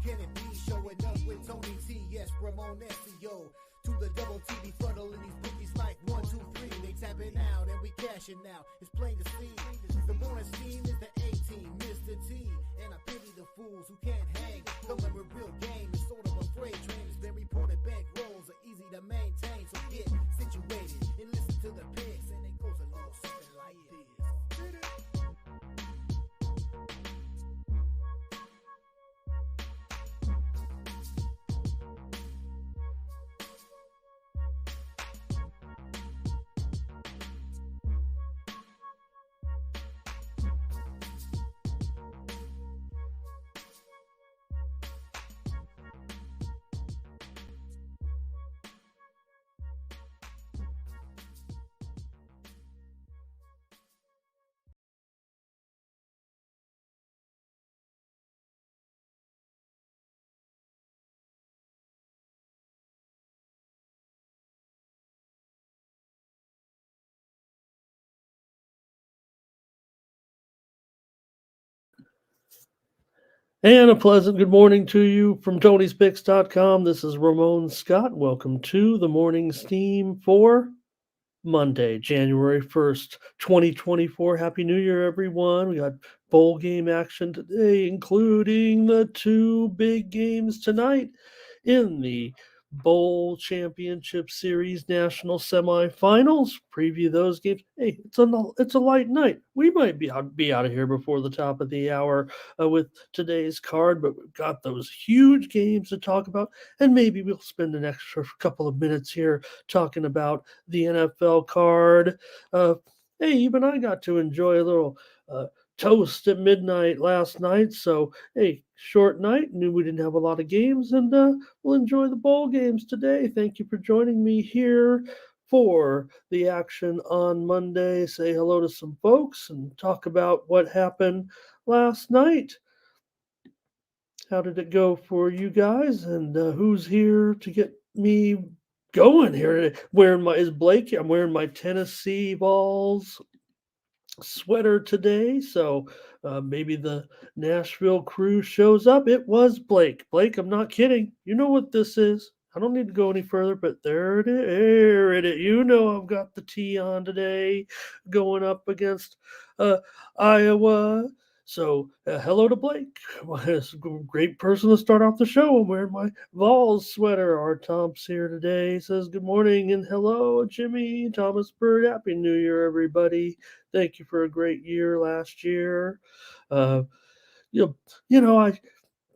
can it be? Showing up with Tony T, yes, Ramon SEO. To the double T befuddling these bookies like 1, 2, 3. They tapping out and we cashing out. It's plain to see. The morning scheme is the A-team, Mr. T. And I pity the fools who can't hang. Coming with real game is sort of a freight train. It's been reported bank rolls are easy to maintain. So get situated and listen to the picks. And it goes a little something like this. And a pleasant good morning to you from Tony'sPicks.com. This is Ramon Scott. Welcome to the Morning Steam for Monday, January 1st, 2024. Happy New Year, everyone. We got bowl game action today, including the two big games tonight in the Bowl Championship Series National Semifinals. Preview those games. Hey, it's a light night. We might be out of here before the top of the hour with today's card, but we've got those huge games to talk about, and maybe we'll spend an extra couple of minutes here talking about the NFL card. Hey, even I got to enjoy a little toast at midnight last night. So, hey, short night. Knew we didn't have a lot of games, and we'll enjoy the bowl games today. Thank you for joining me here for the action on Monday. Say hello to some folks and talk about what happened last night. How did it go for you guys? And who's here to get me going here? I'm wearing my Tennessee Vols sweater today, so maybe the Nashville crew shows up. It was Blake. Blake, I'm not kidding. You know what this is. I don't need to go any further, but there it is. There it is. You know I've got the tee on today, going up against Iowa. So hello to Blake. It's a great person to start off the show. I'm wearing my Vols sweater. Our Tom's here today. He says good morning and hello, Jimmy Thomas Bird. Happy New Year, everybody. Thank you for a great year last year. You know, I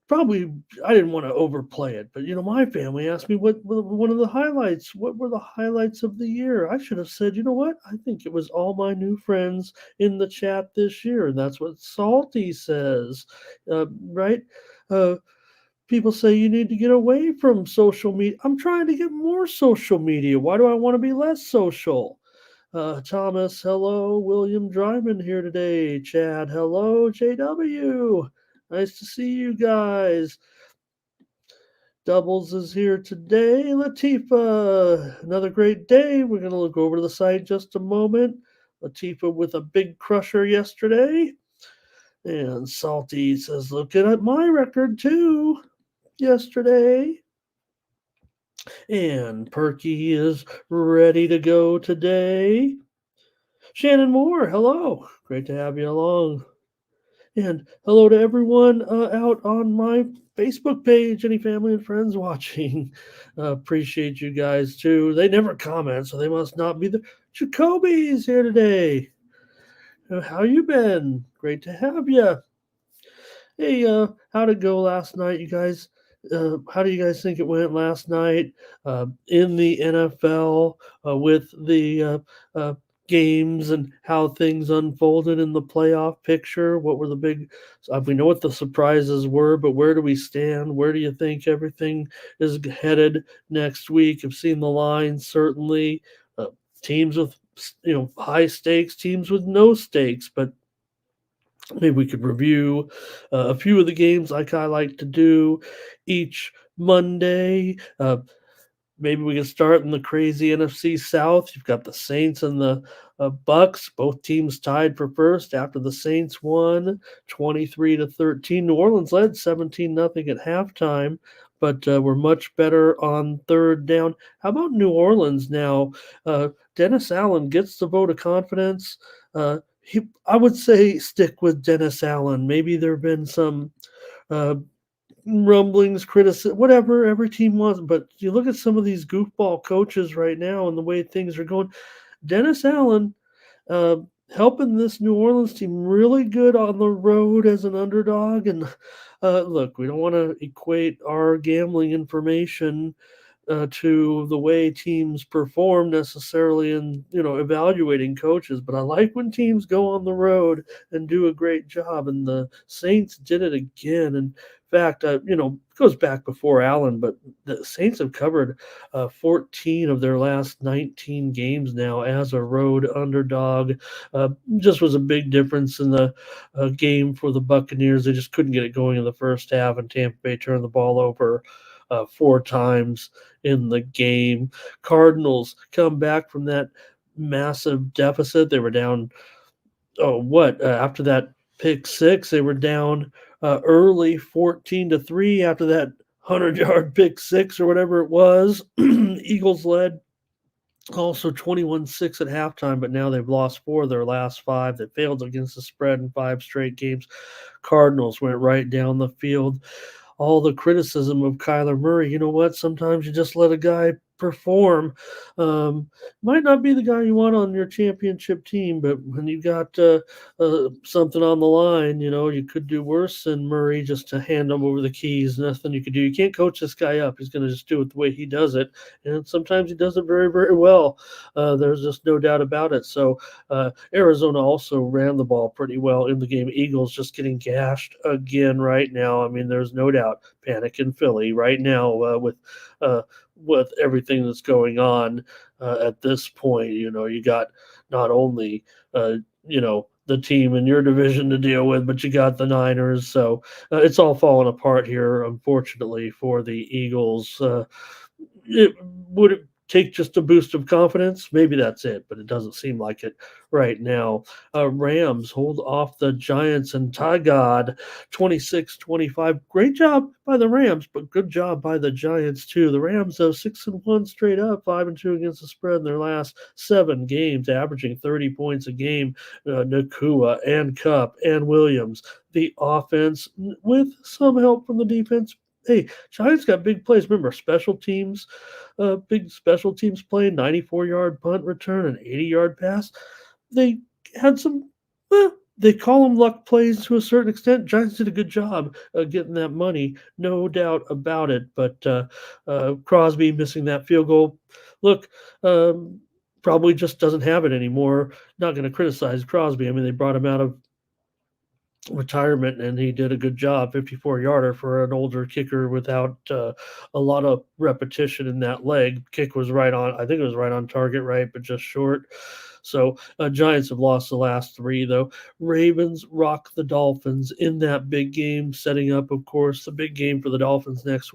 didn't want to overplay it, but my family asked me what were one of the highlights. What were the highlights of the year? I should have said, you know what? I think it was all my new friends in the chat this year, and that's what Salty says, right? People say you need to get away from social media. I'm trying to get more social media. Why do I want to be less social? Thomas, hello. William Dryman here today. Chad, hello. JW, nice to see you guys. Doubles is here today. Latifa, another great day. We're going to look over to the site just a moment. Latifa with a big crusher yesterday. And Salty says, looking at my record too yesterday. And Perky is ready to go today. Shannon Moore, hello. Great to have you along. And hello to everyone out on my Facebook page, any family and friends watching. Appreciate you guys too. They never comment, so they must not be there. Jacoby's here today. How you been? Great to have you. Hey, how'd it go last night, you guys? How do you guys think it went last night in the NFL with the games and how things unfolded in the playoff picture? What were the big? We know what the surprises were, but where do we stand? Where do you think everything is headed next week? I've seen the lines certainly. Teams with high stakes, teams with no stakes, but maybe we could review a few of the games like I like to do each Monday. maybe we can start in the crazy NFC South. You've got the Saints and the Bucks, both teams tied for first after the Saints won 23-13. New Orleans led 17-0 at halftime, but were much better on third down. How about New Orleans now? Dennis Allen gets the vote of confidence. I would say stick with Dennis Allen. Maybe there have been some uh, rumblings, criticism, whatever every team wants. But you look at some of these goofball coaches right now and the way things are going. Dennis Allen uh, helping this New Orleans team really good on the road as an underdog. And look, we don't want to equate our gambling information to the way teams perform necessarily in evaluating coaches, but I like when teams go on the road and do a great job, and the Saints did it again. In fact, it goes back before Allen, but the Saints have covered 14 of their last 19 games now as a road underdog. Just was a big difference in the game for the Buccaneers. They just couldn't get it going in the first half, and Tampa Bay turned the ball over 4 times in the game. Cardinals come back from that massive deficit. They were down, after that pick six, they were down early 14-3 after that 100-yard pick six or whatever it was. Eagles led also 21-6 at halftime, but now they've lost 4 of their last 5. They failed against the spread in 5 straight games. Cardinals went right down the field. All the criticism of Kyler Murray, you know what? Sometimes you just let a guy perform. Might not be the guy you want on your championship team, but when you got something on the line, you could do worse than Murray just to hand him over the keys. Nothing you could do. You can't coach this guy up. He's going to just do it the way he does it, and sometimes he does it very, very well. There's just no doubt about it. So Arizona also ran the ball pretty well in the game. Eagles just getting gashed again right now. I mean, there's no doubt panic in Philly right now with everything that's going on at this point. You got not only the team in your division to deal with, but you got the Niners. So it's all falling apart here, unfortunately, for the Eagles. Would it take just a boost of confidence? Maybe that's it, but it doesn't seem like it right now. Rams hold off the Giants and God 26-25. Great job by the Rams, but good job by the Giants too. The Rams, though, 6-1 straight up, 5-2 against the spread in their last 7 games, averaging 30 points a game. Nakua and Cup and Williams. The offense, with some help from the defense. Hey, Giants got big plays. Remember, big special teams play, 94-yard punt return, an 80-yard pass. They had some, they call them luck plays to a certain extent. Giants did a good job getting that money, no doubt about it. But Crosby missing that field goal. Look, probably just doesn't have it anymore. Not going to criticize Crosby. I mean, they brought him out of retirement and he did a good job, 54-yarder for an older kicker without a lot of repetition in that leg. Kick was right on, I think it was right on target, right, but just short. So Giants have lost the last 3, though. Ravens rock the Dolphins in that big game, setting up, of course, the big game for the Dolphins next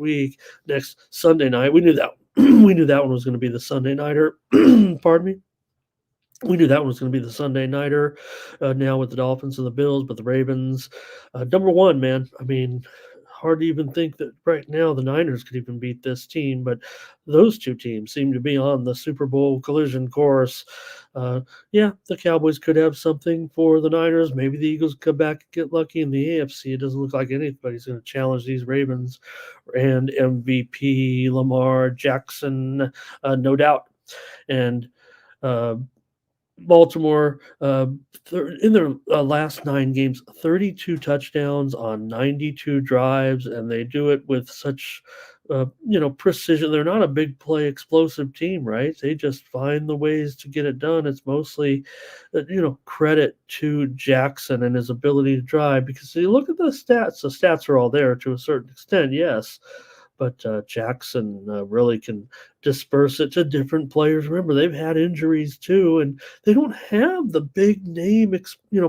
Sunday night. We knew that we knew that one was going to be the Sunday nighter. Pardon me. We knew that one was going to be the Sunday nighter now with the Dolphins and the Bills, but the Ravens, number one, man. I mean, hard to even think that right now the Niners could even beat this team, but those 2 teams seem to be on the Super Bowl collision course. The Cowboys could have something for the Niners. Maybe the Eagles come back and get lucky in the AFC. It doesn't look like anybody's going to challenge these Ravens and MVP Lamar Jackson, no doubt. And Baltimore, in their last 9 games, 32 touchdowns on 92 drives, and they do it with such, precision. They're not a big play explosive team, right? They just find the ways to get it done. It's mostly, credit to Jackson and his ability to drive, because you look at the stats are all there to a certain extent, yes, but Jackson really can disperse it to different players. Remember, they've had injuries too, and they don't have the big name,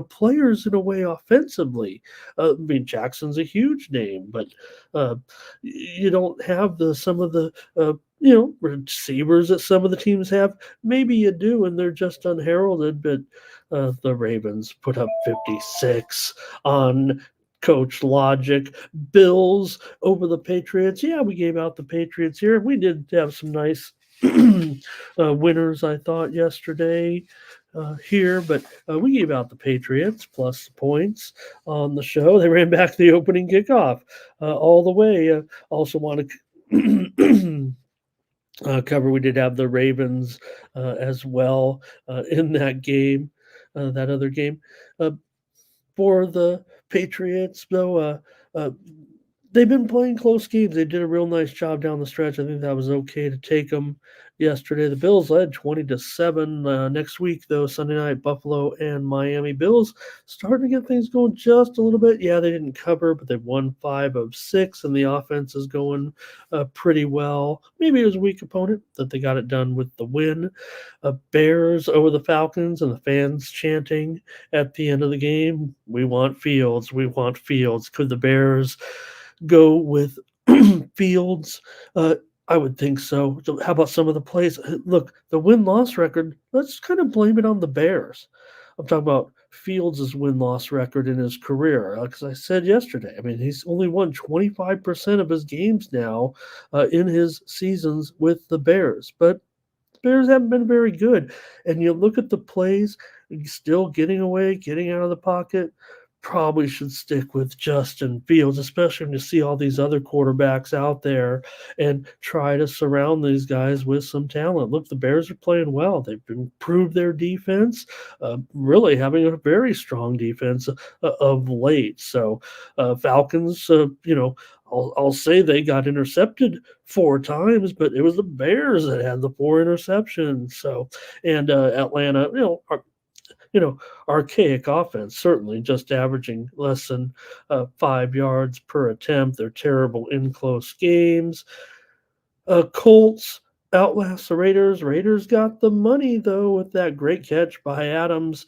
players in a way offensively. I mean, Jackson's a huge name, but uh, you don't have the some of the receivers that some of the teams have. Maybe you do, and they're just unheralded. But the Ravens put up 56 on Coach Logic. Bills over the Patriots. Yeah, we gave out the Patriots here. We did have some nice winners, I thought, yesterday here, but we gave out the Patriots plus the points on the show. They ran back the opening kickoff all the way. Also want to cover. We did have the Ravens as well in that game, that other game. Uh, for the Patriots, though, uh, they've been playing close games. They did a real nice job down the stretch. I think that was okay to take them yesterday. The Bills led 20-7. Next week, though, Sunday night, Buffalo and Miami. Bills starting to get things going just a little bit. Yeah, they didn't cover, but they've won 5 of 6, and the offense is going pretty well. Maybe it was a weak opponent that they got it done with the win. Bears over the Falcons, and the fans chanting at the end of the game, "We want Fields, we want Fields." Could the Bears go with Fields? I would think so. So how about some of the plays? Look, the win-loss record, let's kind of blame it on the Bears. I'm talking about Fields' win-loss record in his career. Because I said yesterday, I mean, he's only won 25% of his games now in his seasons with the Bears. But Bears haven't been very good. And you look at the plays, still getting away, getting out of the pocket. Probably should stick with Justin Fields, especially when you see all these other quarterbacks out there, and try to surround these guys with some talent. Look, the Bears are playing well. They've improved their defense, really having a very strong defense of late. So, Falcons, I'll say they got intercepted 4 times, but it was the Bears that had the 4 interceptions. So, and Atlanta, archaic offense, certainly just averaging less than 5 yards per attempt. They're terrible in close games. Colts outlast the Raiders. Raiders got the money, though, with that great catch by Adams.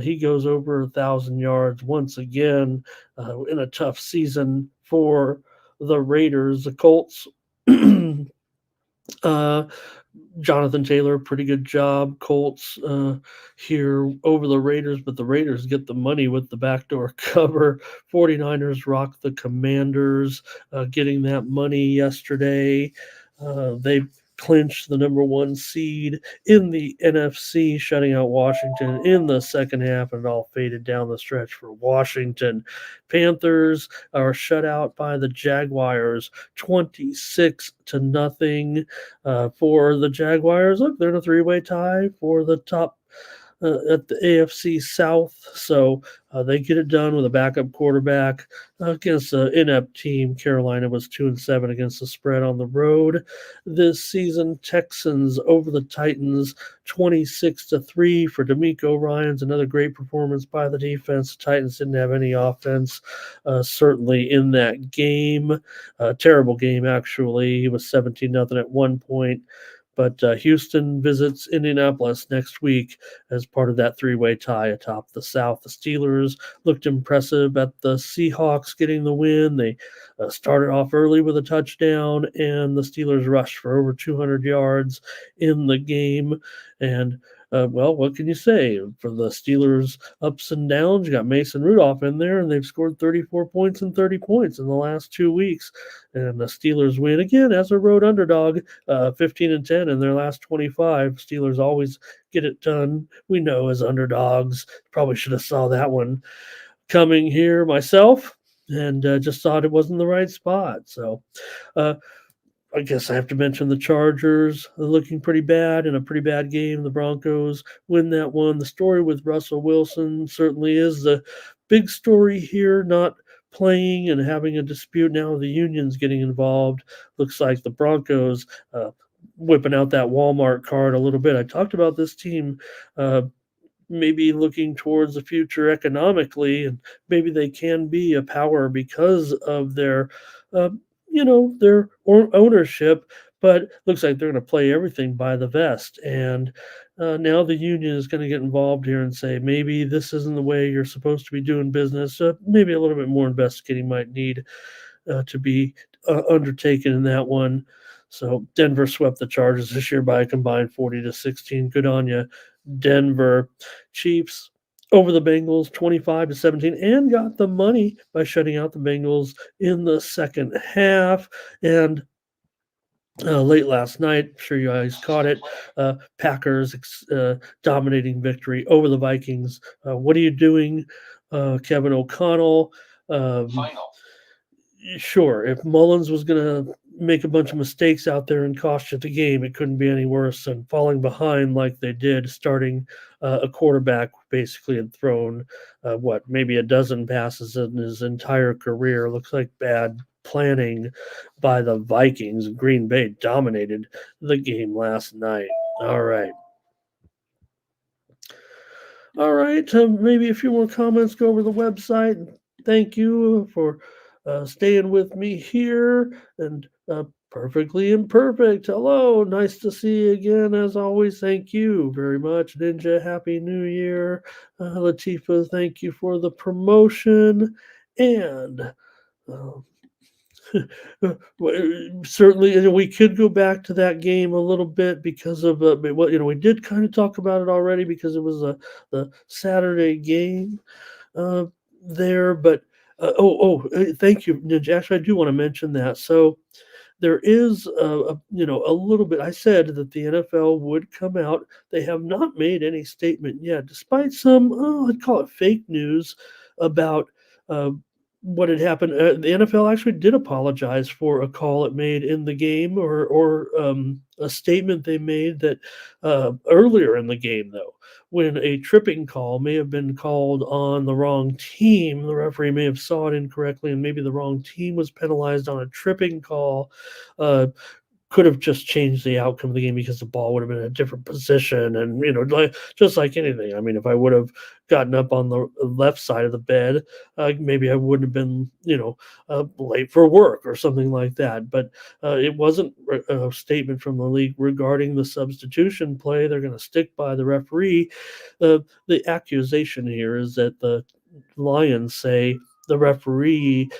He goes over 1,000 yards once again in a tough season for the Raiders. The Colts. uh, Jonathan Taylor, pretty good job. Colts here over the Raiders, but the Raiders get the money with the backdoor cover. 49ers rock the Commanders, getting that money yesterday. They clinched the number 1 seed in the NFC, shutting out Washington in the second half, and it all faded down the stretch for Washington. Panthers are shut out by the Jaguars, 26-0 for the Jaguars. Look, they're in a 3-way tie for the top at the AFC South, so they get it done with a backup quarterback against an inept team. Carolina was 2-7 against the spread on the road this season. Texans over the Titans, 26-3 for D'Amico Ryans. Another great performance by the defense. The Titans didn't have any offense, certainly in that game. Terrible game, actually. He was 17-0 at one point. But Houston visits Indianapolis next week as part of that 3-way tie atop the South. The Steelers looked impressive at the Seahawks getting the win. They started off early with a touchdown, and the Steelers rushed for over 200 yards in the game. And what can you say? For the Steelers' ups and downs, you got Mason Rudolph in there, and they've scored 34 points and 30 points in the last 2 weeks. And the Steelers win again as a road underdog, 15-10 in their last 25. Steelers always get it done, we know, as underdogs. Probably should have saw that one coming here myself, and just thought it wasn't the right spot. So, I guess I have to mention the Chargers looking pretty bad in a pretty bad game. The Broncos win that one. The story with Russell Wilson certainly is the big story here, not playing and having a dispute now. The union's getting involved. Looks like the Broncos whipping out that Walmart card a little bit. I talked about this team maybe looking towards the future economically, and maybe they can be a power because of their their ownership, but looks like they're going to play everything by the vest. And now the union is going to get involved here and say maybe this isn't the way you're supposed to be doing business. Maybe a little bit more investigating might need to be undertaken in that one. So Denver swept the Chargers this year by a combined 40-16. Good on you, Denver. Chiefs over the Bengals 25-17 and got the money by shutting out the Bengals in the second half. And late last night, I'm sure you guys caught it. Packers dominating victory over the Vikings. What are you doing, Kevin O'Connell? Um, sure, if Mullins was going to make a bunch of mistakes out there and cost you the game, it couldn't be any worse than falling behind like they did, starting a quarterback basically had thrown, maybe a dozen passes in his entire career. Looks like bad planning by the Vikings. Green Bay dominated the game last night. All right. All right, maybe a few more comments. Go over the website. Thank you for staying with me here. And Perfectly Imperfect. Hello, nice to see you again. As always, thank you very much. Ninja, Happy New Year. Latifa, thank you for the promotion. And uh, certainly, we could go back to that game a little bit because of we did kind of talk about it already because it was the Saturday game uh, there. But thank you, Ninja. Actually, I do want to mention that. So there is a little bit. I said that the NFL would come out. They have not made any statement yet, despite some I'd call it fake news about uh, what had happened. The NFL actually did apologize for a call it made in the game, or a statement they made that earlier in the game, though, when a tripping call may have been called on the wrong team. The referee may have saw it incorrectly, and maybe the wrong team was penalized on a tripping call. Uh, could have just changed the outcome of the game because the ball would have been in a different position, and just like anything. I mean, if I would have gotten up on the left side of the bed, maybe I wouldn't have been late for work or something like that. But it wasn't a statement from the league regarding the substitution play. They're going to stick by the referee. The accusation here is that the Lions say the referee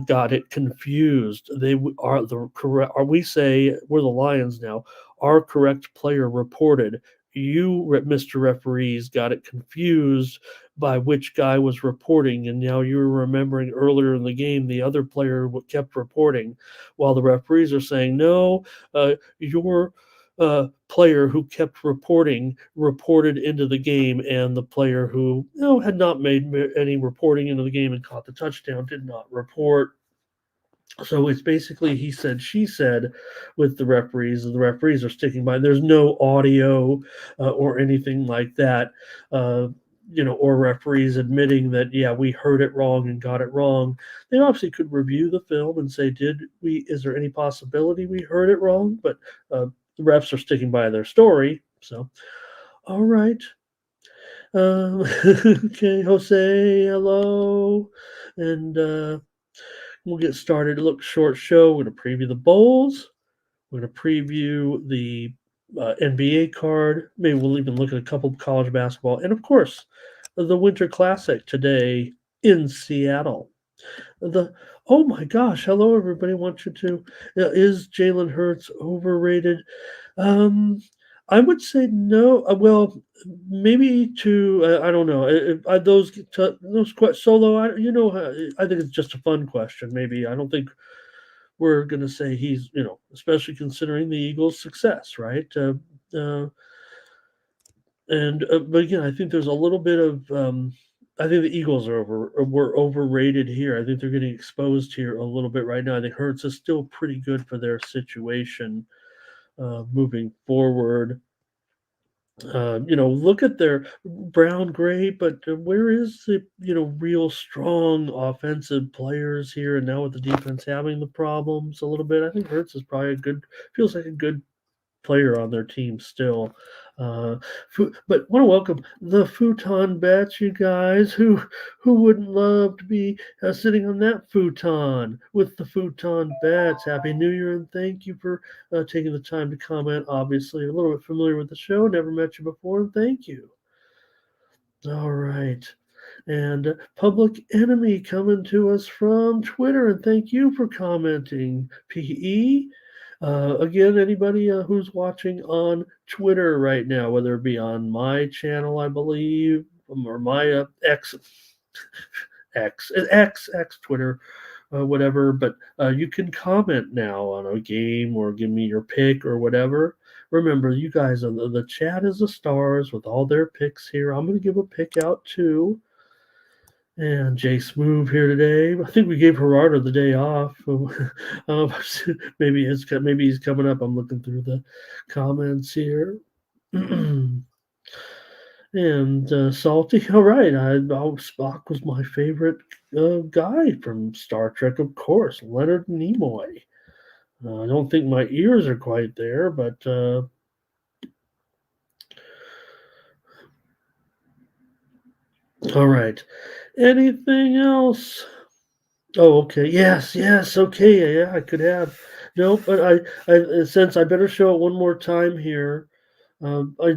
got it confused. They are the correct. Are we say we're the Lions now? Our correct player reported. You, Mr. Referees, got it confused by which guy was reporting, and now you're remembering earlier in the game the other player kept reporting, while the referees are saying no. Your player who kept reported into the game, and the player who had not made any reporting into the game and caught the touchdown did not report. So it's basically he said, she said with the referees, and the referees are sticking by. There's no audio or anything like that, or referees admitting that, yeah, we heard it wrong and got it wrong. They obviously could review the film and say, is there any possibility we heard it wrong? But the refs are sticking by their story. So, all right. Okay, Jose, hello. And we'll get started. Look, short show. We're going to preview the bowls. We're going to preview the NBA card. Maybe we'll even look at a couple of college basketball. And, of course, the Winter Classic today in Seattle. Oh, my gosh. Hello, everybody. I want you to. Is Jalen Hurts overrated? I would say no. Well, maybe I don't know. Those solo. I think it's just a fun question. Maybe I don't think we're going to say he's especially considering the Eagles' success, right? But again, I think there's a little bit of. I think the Eagles were overrated here. I think they're getting exposed here a little bit right now. I think Hurts is still pretty good for their situation moving forward. Look at their brown gray, but where is the real strong offensive players here? And now with the defense having the problems a little bit, I think Hurts is probably feels like a good player on their team still. But want to welcome the futon bats, you guys. Who wouldn't love to be sitting on that futon with the futon bats? Happy New Year and thank you for taking the time to comment. Obviously, a little bit familiar with the show, never met you before, and thank you. All right. And Public Enemy coming to us from Twitter, and thank you for commenting, PE. Again, anybody who's watching on Twitter right now, whether it be on my channel, I believe, or my X Twitter, whatever. But you can comment now on a game or give me your pick or whatever. Remember, you guys, the chat is the stars with all their picks here. I'm going to give a pick out too. And Jay Smoove here today. I think we gave Gerardo the day off. Maybe he's coming up. I'm looking through the comments here. And Salty. All right, Spock was my favorite guy from Star Trek, of course. Leonard Nimoy. I don't think my ears are quite there, but. All right. Anything else? Oh, okay. Yes. Okay. Yeah, I could have. No, but I since I better show it one more time here. I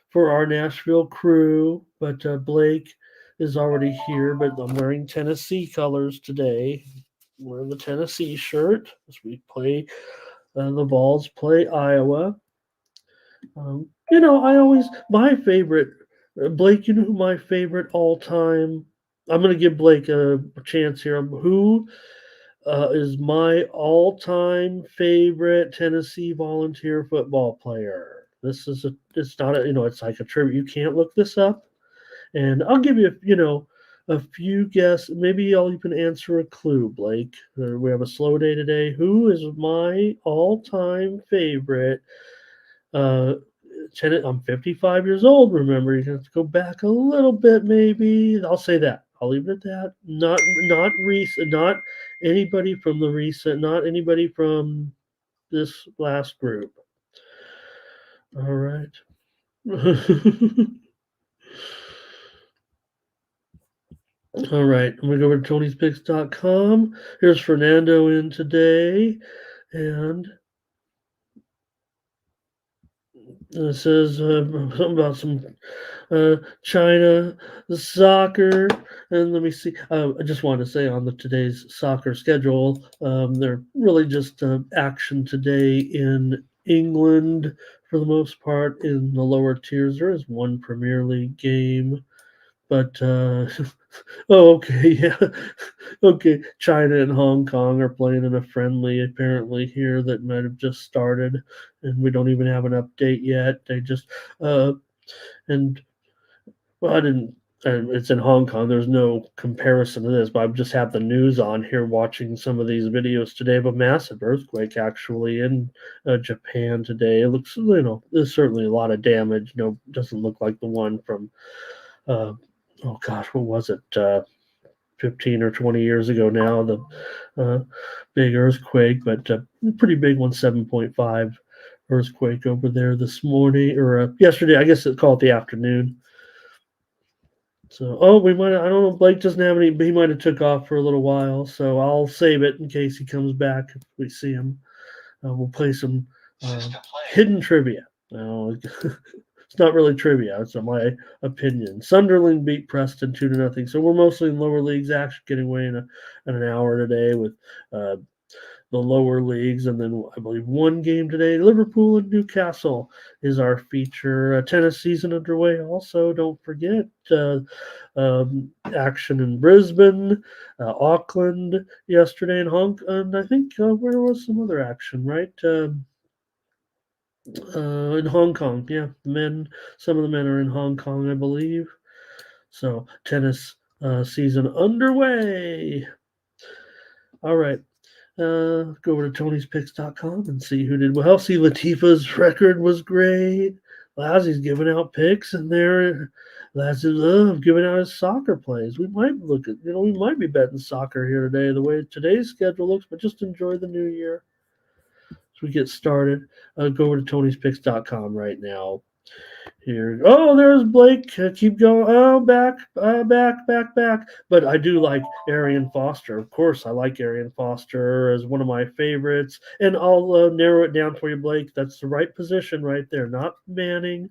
for our Nashville crew, but Blake is already here. But I'm wearing Tennessee colors today. I'm wearing the Tennessee shirt as we play. The Vols play Iowa. I always my favorite Blake. You know who my favorite all time. I'm going to give Blake a chance here. Who is my all-time favorite Tennessee volunteer football player. It's not it's like a tribute. You can't look this up, and I'll give you, a few guess. Maybe I'll even answer a clue, Blake. We have a slow day today. Who is my all-time favorite? I'm 55 years old. Remember, you have to go back a little bit. Maybe I'll say that. I'll leave it at that. Not recent. Not anybody from the recent. Not anybody from this last group. All right. All right. I'm gonna go over to Tony'sPicks.com. Here's Fernando in today, and it says something about some China, the soccer, and let me see. I just wanted to say on today's soccer schedule, they're really just action today in England for the most part. In the lower tiers, there is one Premier League game, but oh, okay, yeah, okay. China and Hong Kong are playing in a friendly apparently here that might have just started, and we don't even have an update yet. They just and well, I didn't. It's in Hong Kong. There's no comparison to this, but I just have the news on here watching some of these videos today of a massive earthquake actually in Japan today. It looks, there's certainly a lot of damage. No, doesn't look like the one from, oh gosh, what was it? 15 or 20 years ago now, the big earthquake, but pretty big one, 7.5 earthquake over there this morning or yesterday. I guess it's called the afternoon. So, we might. I don't know. Blake doesn't have any. He might have took off for a little while, so I'll save it in case he comes back if we see him. We'll play some hidden trivia. It's not really trivia. It's my opinion. Sunderland beat Preston 2-0. So we're mostly in lower leagues action, getting away in an hour today with the lower leagues, and then I believe one game today. Liverpool and Newcastle is our feature. Tennis season underway. Also, don't forget action in Brisbane, Auckland yesterday, and I think where was some other action, right? In Hong Kong, yeah. Some of the men are in Hong Kong, I believe. So tennis season underway. All right. Go over to Tony'sPicks.com and see who did well. See, Latifa's record was great. Lassy's giving out picks, and Lassie love giving out his soccer plays. We might we might be betting soccer here today, the way today's schedule looks, but just enjoy the new year. we get started, go over to Tony'sPicks.com right now. Here. Oh, there's Blake. Keep going. Oh, back. But I do like Arian Foster. Of course, I like Arian Foster as one of my favorites. And I'll narrow it down for you, Blake. That's the right position right there. Not Manning,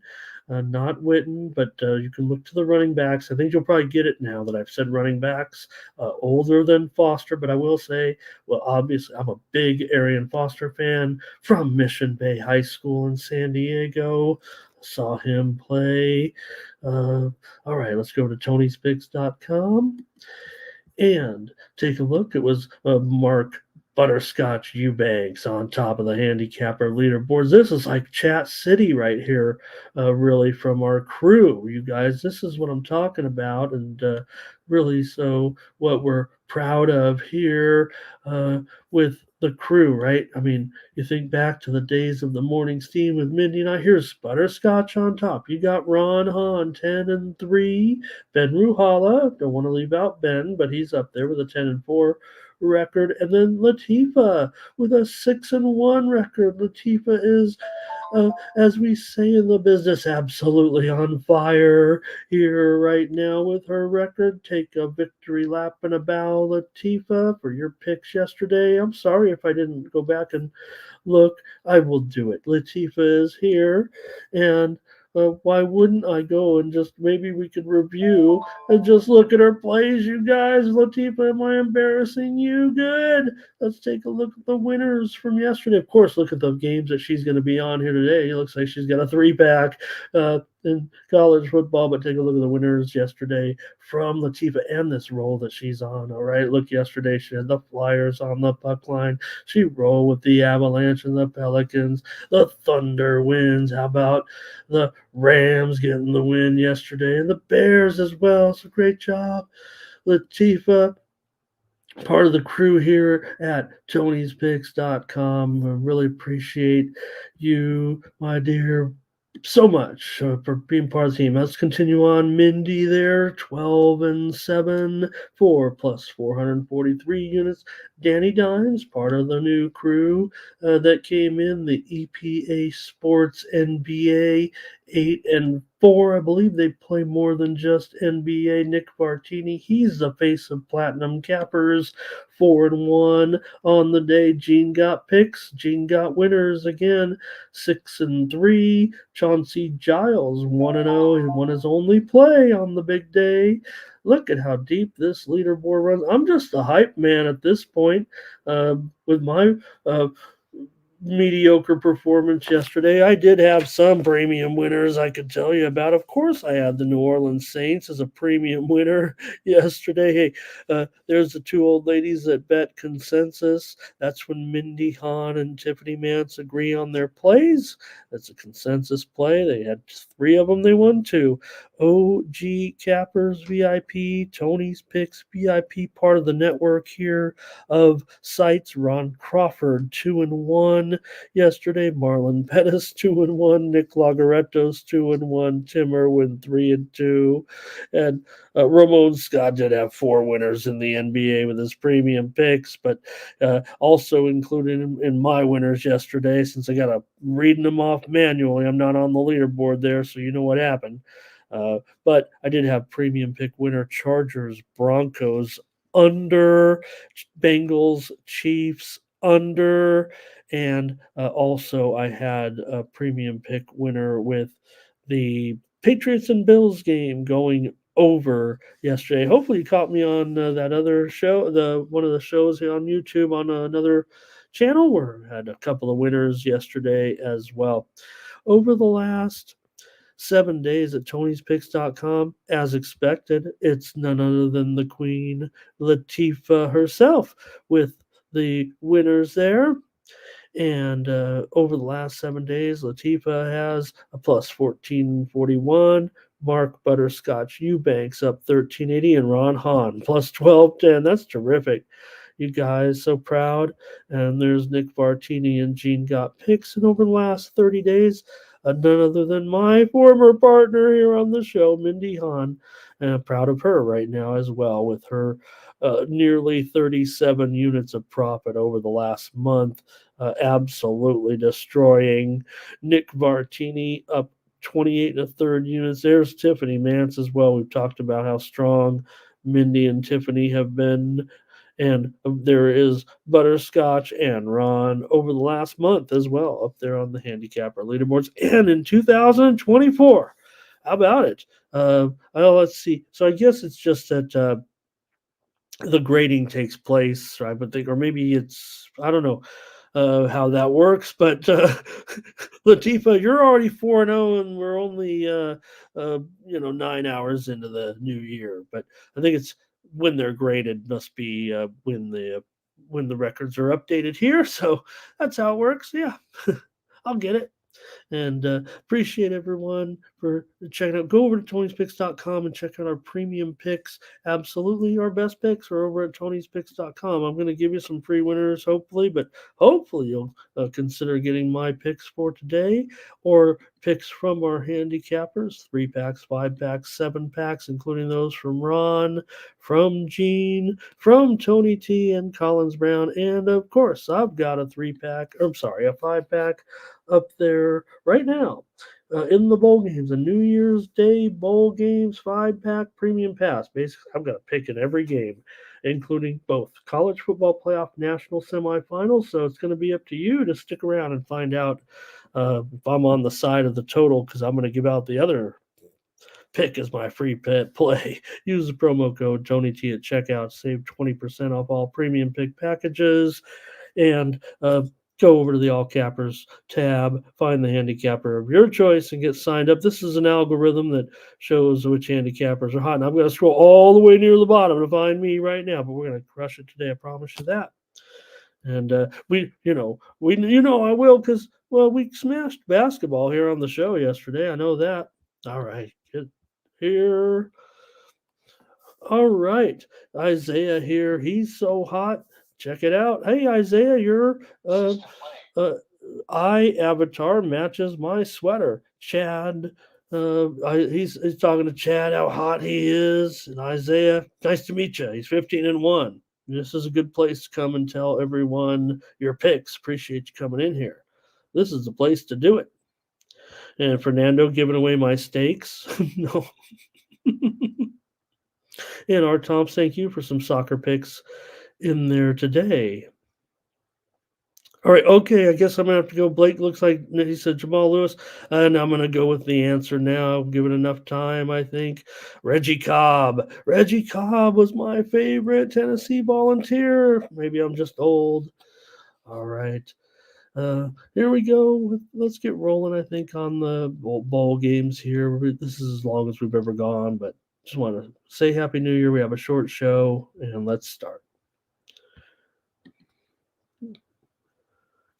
not Witten, but you can look to the running backs. I think you'll probably get it now that I've said running backs. Older than Foster, but I will say, well, obviously, I'm a big Arian Foster fan from Mission Bay High School in San Diego. Saw him play. All right, let's go to Tony'sPicks.com and take a look. It was Mark Butterscotch Eubanks on top of the handicapper leaderboards. This is like Chat City right here, really, from our crew. You guys, this is what I'm talking about, and really, so what we're proud of here with the crew, right? I mean, you think back to the days of the morning steam with Mindy and I. Here's Butterscotch on top. You got Ron Hahn, 10-3. Ben Ruhala, don't want to leave out Ben, but he's up there with a 10-4 record. And then Latifa with a 6-1 record. Latifa is, as we say in the business, absolutely on fire here right now with her record. Take a victory lap and a bow, Latifa, for your picks yesterday. I'm sorry if I didn't go back and look. I will do it. Latifa is here, and why wouldn't I go and just maybe we could review and just look at her plays, you guys? Latifa, am I embarrassing you? Good. Let's take a look at the winners from yesterday. Of course, look at the games that she's going to be on here today. It looks like she's got a 3-pack in college football, but take a look at the winners yesterday from Latifa and this roll that she's on. All right, look, yesterday she had the Flyers on the puck line. She rolled with the Avalanche and the Pelicans. The Thunder wins. How about the Rams getting the win yesterday, and the Bears as well? So great job, Latifa. Part of the crew here at Tony'sPicks.com. I really appreciate you, my dear, so much for being part of the team. Let's continue on. Mindy there, 12-7, 4 plus 443 units. Danny Dimes, part of the new crew that came in, the EPA Sports NBA, 8-4. I believe they play more than just NBA. Nick Vartini, he's the face of Platinum Cappers, 4-1 on the day. Gene got picks. Gene got winners again, 6-3. Chauncey Giles, 1-0. He won his only play on the big day. Look at how deep this leaderboard runs. I'm just a hype man at this point with my mediocre performance yesterday. I did have some premium winners I could tell you about. Of course, I had the New Orleans Saints as a premium winner yesterday. Hey, there's the two old ladies that bet consensus. That's when Mindy Hahn and Tiffany Mance agree on their plays. That's a consensus play. They had 3 of them. They won 2. OG Cappers VIP, Tony's Picks VIP, part of the network here of sites. Ron Crawford, 2-1 yesterday. Marlon Pettis, 2-1. Nick Lagarettos, 2-1. Tim Irwin, 3-2. And Ramon Scott did have 4 winners in the NBA with his premium picks, but also included in my winners yesterday, since I got to reading them off manually. I'm not on the leaderboard there, so you know what happened. But I did have premium pick winner Chargers, Broncos, under, Bengals, Chiefs, under, and also I had a premium pick winner with the Patriots and Bills game going over yesterday. Hopefully you caught me on that other show, one of the shows on YouTube on another channel, where I had a couple of winners yesterday as well. Over the last 7 days at Tony'sPicks.com, as expected, it's none other than the Queen Latifa herself with the winners there. And over the last 7 days, Latifa has a plus 1441. Mark Butterscotch Eubanks up 1380, and Ron Hahn plus 1210. That's terrific. You guys, so proud. And there's Nick Vartini and Gene got picks. And over the last 30 days, none other than my former partner here on the show, Mindy Hahn, Proud of her right now as well with her nearly 37 units of profit over the last month, absolutely destroying Nick Vartini up 28 and a third units. There's Tiffany Mance as well. We've talked about how strong Mindy and Tiffany have been. And there is Butterscotch and Ron over the last month as well, up there on the handicapper leaderboards. And in 2024, how about it? Let's see. So I guess it's just that the grading takes place, I would think, or maybe I don't know how that works. But Latifa, you're already 4-0, and we're only 9 hours into the new year. But I think it's when they're graded must be when the records are updated here. So that's how it works. Yeah, I'll get it. And appreciate everyone for checking out. Go over to Tony'sPicks.com and check out our premium picks. Absolutely, our best picks are over at Tony'sPicks.com. I'm going to give you some free winners, hopefully, but hopefully you'll consider getting my picks for today or picks from our handicappers 3-packs, 5-packs, 7-packs, including those from Ron, from Gene, from Tony T, and Collins Brown. And of course, I've got a 5-pack up there right now in the bowl games, the New Year's Day bowl games 5-pack premium pass. Basically, I've got a pick in every game, including both college football playoff national semifinals. So it's going to be up to you to stick around and find out if I'm on the side of the total, because I'm going to give out the other pick as my free play. Use the promo code TonyT at checkout. Save 20% off all premium pick packages. And go over to the All Cappers tab, find the handicapper of your choice, and get signed up. This is an algorithm that shows which handicappers are hot. And I'm going to scroll all the way near the bottom to find me right now, but we're going to crush it today. I promise you that. And I will, because we smashed basketball here on the show yesterday. I know that. All right, get here. All right, Isaiah here. He's so hot. Check it out. Hey, Isaiah, your eye avatar matches my sweater. Chad, he's talking to Chad how hot he is. And Isaiah, nice to meet you. He's 15-1. This is a good place to come and tell everyone your picks. Appreciate you coming in here. This is the place to do it. And Fernando giving away my stakes. No. And our Tomps, thank you for some soccer picks in there today. All right, okay, I guess I'm going to have to go. Blake looks like he said Jamal Lewis, and I'm going to go with the answer now. Give it enough time, I think. Reggie Cobb. Reggie Cobb was my favorite Tennessee Volunteer. Maybe I'm just old. All right. Here we go. Let's get rolling, I think, on the bowl games here. This is as long as we've ever gone, but just want to say Happy New Year. We have a short show, and let's start.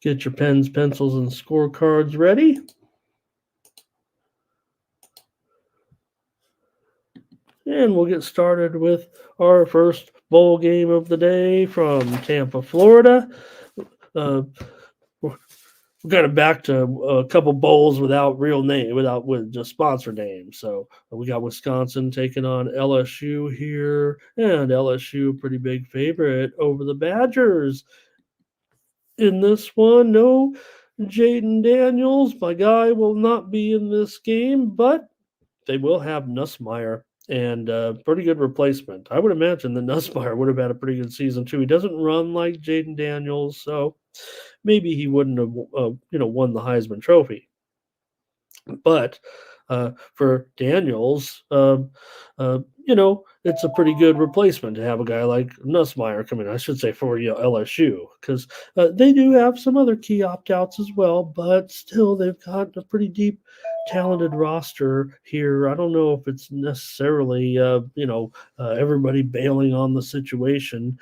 Get your pens, pencils, and scorecards ready. And we'll get started with our first bowl game of the day from Tampa, Florida. We got it back to a couple bowls without with just sponsor names. So we got Wisconsin taking on LSU here, and LSU pretty big favorite over the Badgers. In this one, no Jaden Daniels. My guy will not be in this game, but they will have Nussmeier, and pretty good replacement. I would imagine that Nussmeier would have had a pretty good season too. He doesn't run like Jaden Daniels, so maybe he wouldn't have won the Heisman Trophy. But for Daniels, it's a pretty good replacement to have a guy like Nussmeier come in. I should say for LSU, because they do have some other key opt-outs as well, but still they've got a pretty deep, talented roster here. I don't know if it's necessarily, everybody bailing on the situation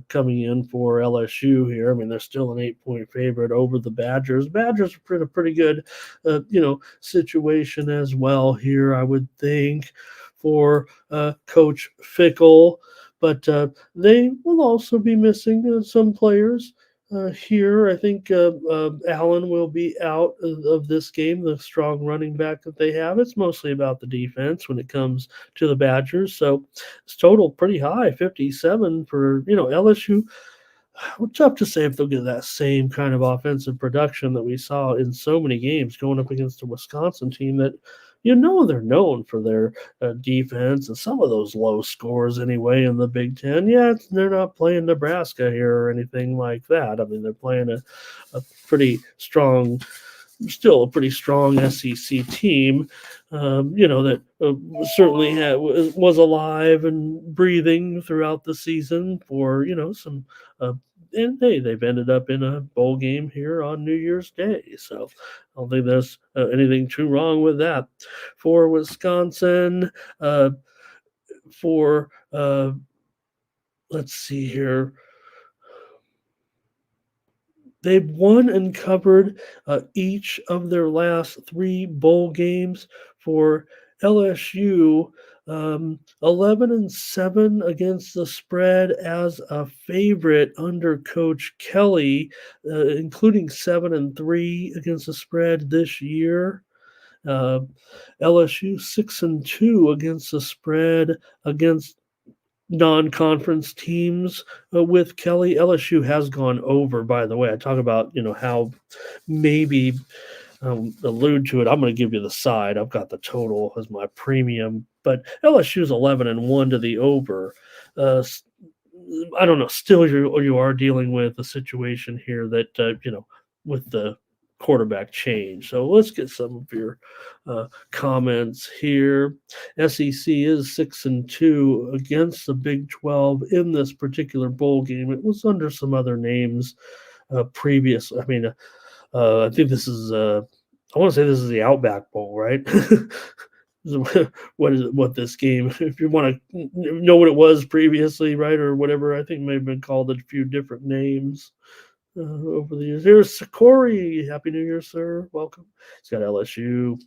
coming in for LSU here. I mean, they're still an 8-point favorite over the Badgers. Badgers are in a pretty good, situation as well here, I would think, for Coach Fickle. But they will also be missing some players. here. I think Allen will be out of this game, the strong running back that they have. It's mostly about the defense when it comes to the Badgers. So it's total pretty high, 57 for, LSU. Tough to say if they'll get that same kind of offensive production that we saw in so many games going up against a Wisconsin team that they're known for their defense and some of those low scores anyway in the Big Ten. Yeah, they're not playing Nebraska here or anything like that. I mean, they're playing a pretty strong, still a pretty strong SEC team, that certainly was alive and breathing throughout the season for, some. And they've ended up in a bowl game here on New Year's Day. So I don't think there's anything too wrong with that. For Wisconsin, for, let's see here, they've won and covered each of their last three bowl games. For LSU, 11-7 against the spread as a favorite under Coach Kelly, including 7-3 against the spread this year. Uh, LSU 6-2 against the spread against non-conference teams with Kelly. LSU has gone over, by the way. I talk about how maybe allude to it. I'm going to give you the side. I've got the total as my premium, but LSU's 11-1 to the over. I don't know. Still, you are dealing with a situation here that with the quarterback change. So let's get some of your comments here. SEC is 6-2 against the Big 12 in this particular bowl game. It was under some other names previous. I mean, I think this is. I want to say this is the Outback Bowl, right? What is it? What this game? If you want to know what it was previously, right, or whatever, I think it may have been called a few different names over the years. Here's Sakori. Happy New Year, sir. Welcome. He's got LSU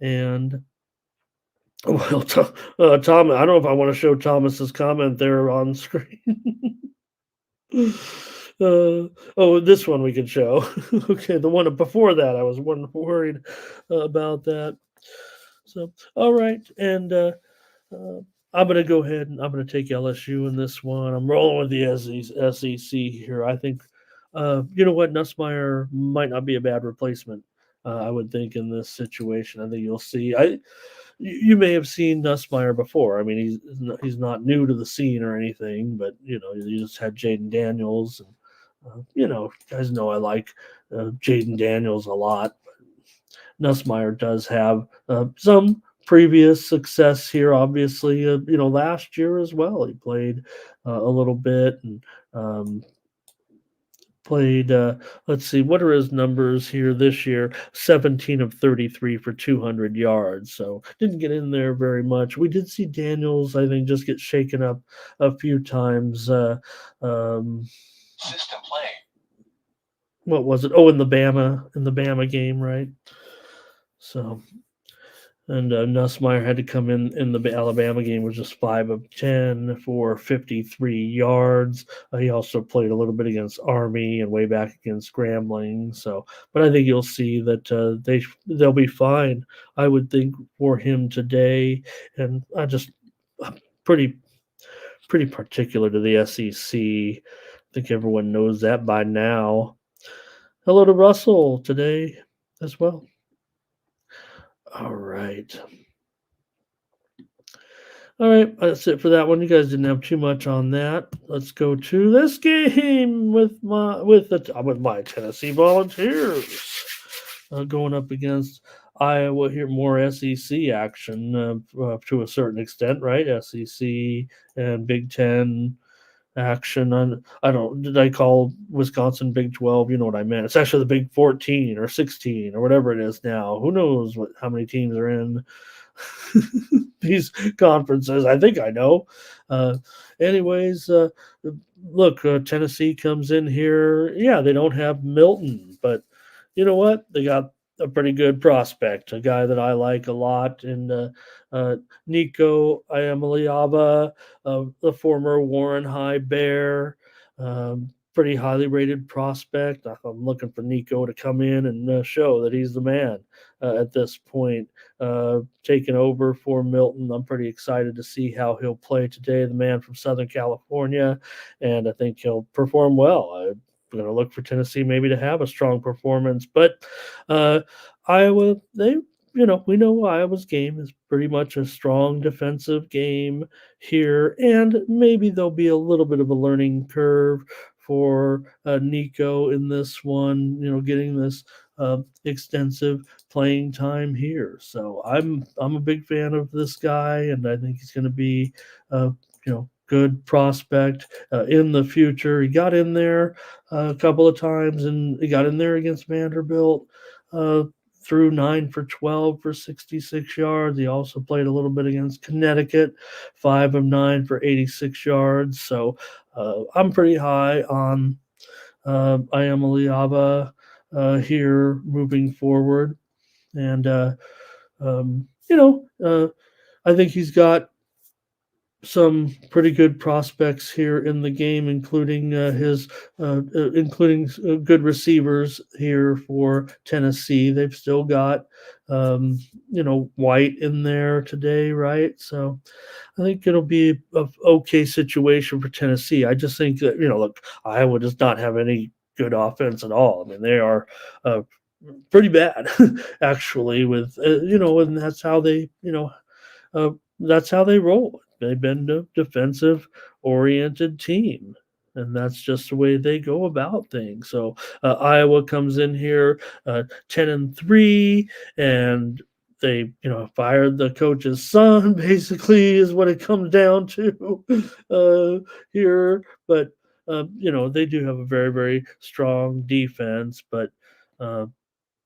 and. Well, Tom, I don't know if I want to show Thomas's comment there on screen. This one we can show. Okay, the one before that, I was worried about that. So, all right, and I'm going to go ahead and I'm going to take LSU in this one. I'm rolling with the SEC here. I think, you know what, Nussmeier might not be a bad replacement. I would think in this situation. I think you'll see. You may have seen Nussmeier before. I mean, he's not new to the scene or anything, but you just had Jaden Daniels, and you guys know I like Jaden Daniels a lot. Nussmeier does have some previous success here, obviously, last year as well. He played a little bit and played, let's see, what are his numbers here this year? 17 of 33 for 200 yards. So didn't get in there very much. We did see Daniels, I think, just get shaken up a few times. System play. What was it? Oh, in the Bama game, right? So, and Nussmeier had to come in the Alabama game, was just 5 of 10 for 53 yards. He also played a little bit against Army and way back against Grambling. So, but I think you'll see that they'll be fine. I would think for him today, and I'm pretty particular to the SEC. I think everyone knows that by now. Hello to Russell today as well. All right. All right, that's it for that one. You guys didn't have too much on that. Let's go to this game with my Tennessee Volunteers going up against Iowa here. More SEC action to a certain extent, right? SEC and Big Ten action. I don't. Did I call Wisconsin Big 12? You know what I meant. It's actually the Big 14 or 16 or whatever it is now. Who knows how many teams are in these conferences? I think I know. Anyways, look, Tennessee comes in here. Yeah, they don't have Milton, but you know what? They got a pretty good prospect, a guy that I like a lot, and Nico Iamaleava, the former Warren High Bear. pretty highly rated prospect. I'm looking for Nico to come in and show that he's the man at this point, taking over for Milton. I'm pretty excited to see how he'll play today, the man from Southern California, and I think he'll perform well. I'm going to look for Tennessee maybe to have a strong performance, but uh, Iowa, we know Iowa's game is pretty much a strong defensive game here, and maybe there'll be a little bit of a learning curve for Nico in this one, getting this extensive playing time here. So I'm a big fan of this guy, and I think he's going to be, good prospect in the future. He got in there a couple of times, and he got in there against Vanderbilt. Threw 9 for 12 for 66 yards. He also played a little bit against Connecticut, 5 of 9 for 86 yards. So I'm pretty high on Iamaleava here moving forward. And, I think he's got some pretty good prospects here in the game, including good receivers here for Tennessee. They've still got White in there today, right? So I think it'll be an okay situation for Tennessee. I just think that look, Iowa does not have any good offense at all. I mean, they are pretty bad actually. And uh, that's how they roll. They've been a defensive oriented team. And that's just the way they go about things. So Iowa comes in here 10-3, and they fired the coach's son. Basically, is what it comes down to here. But they do have a very, very strong defense. But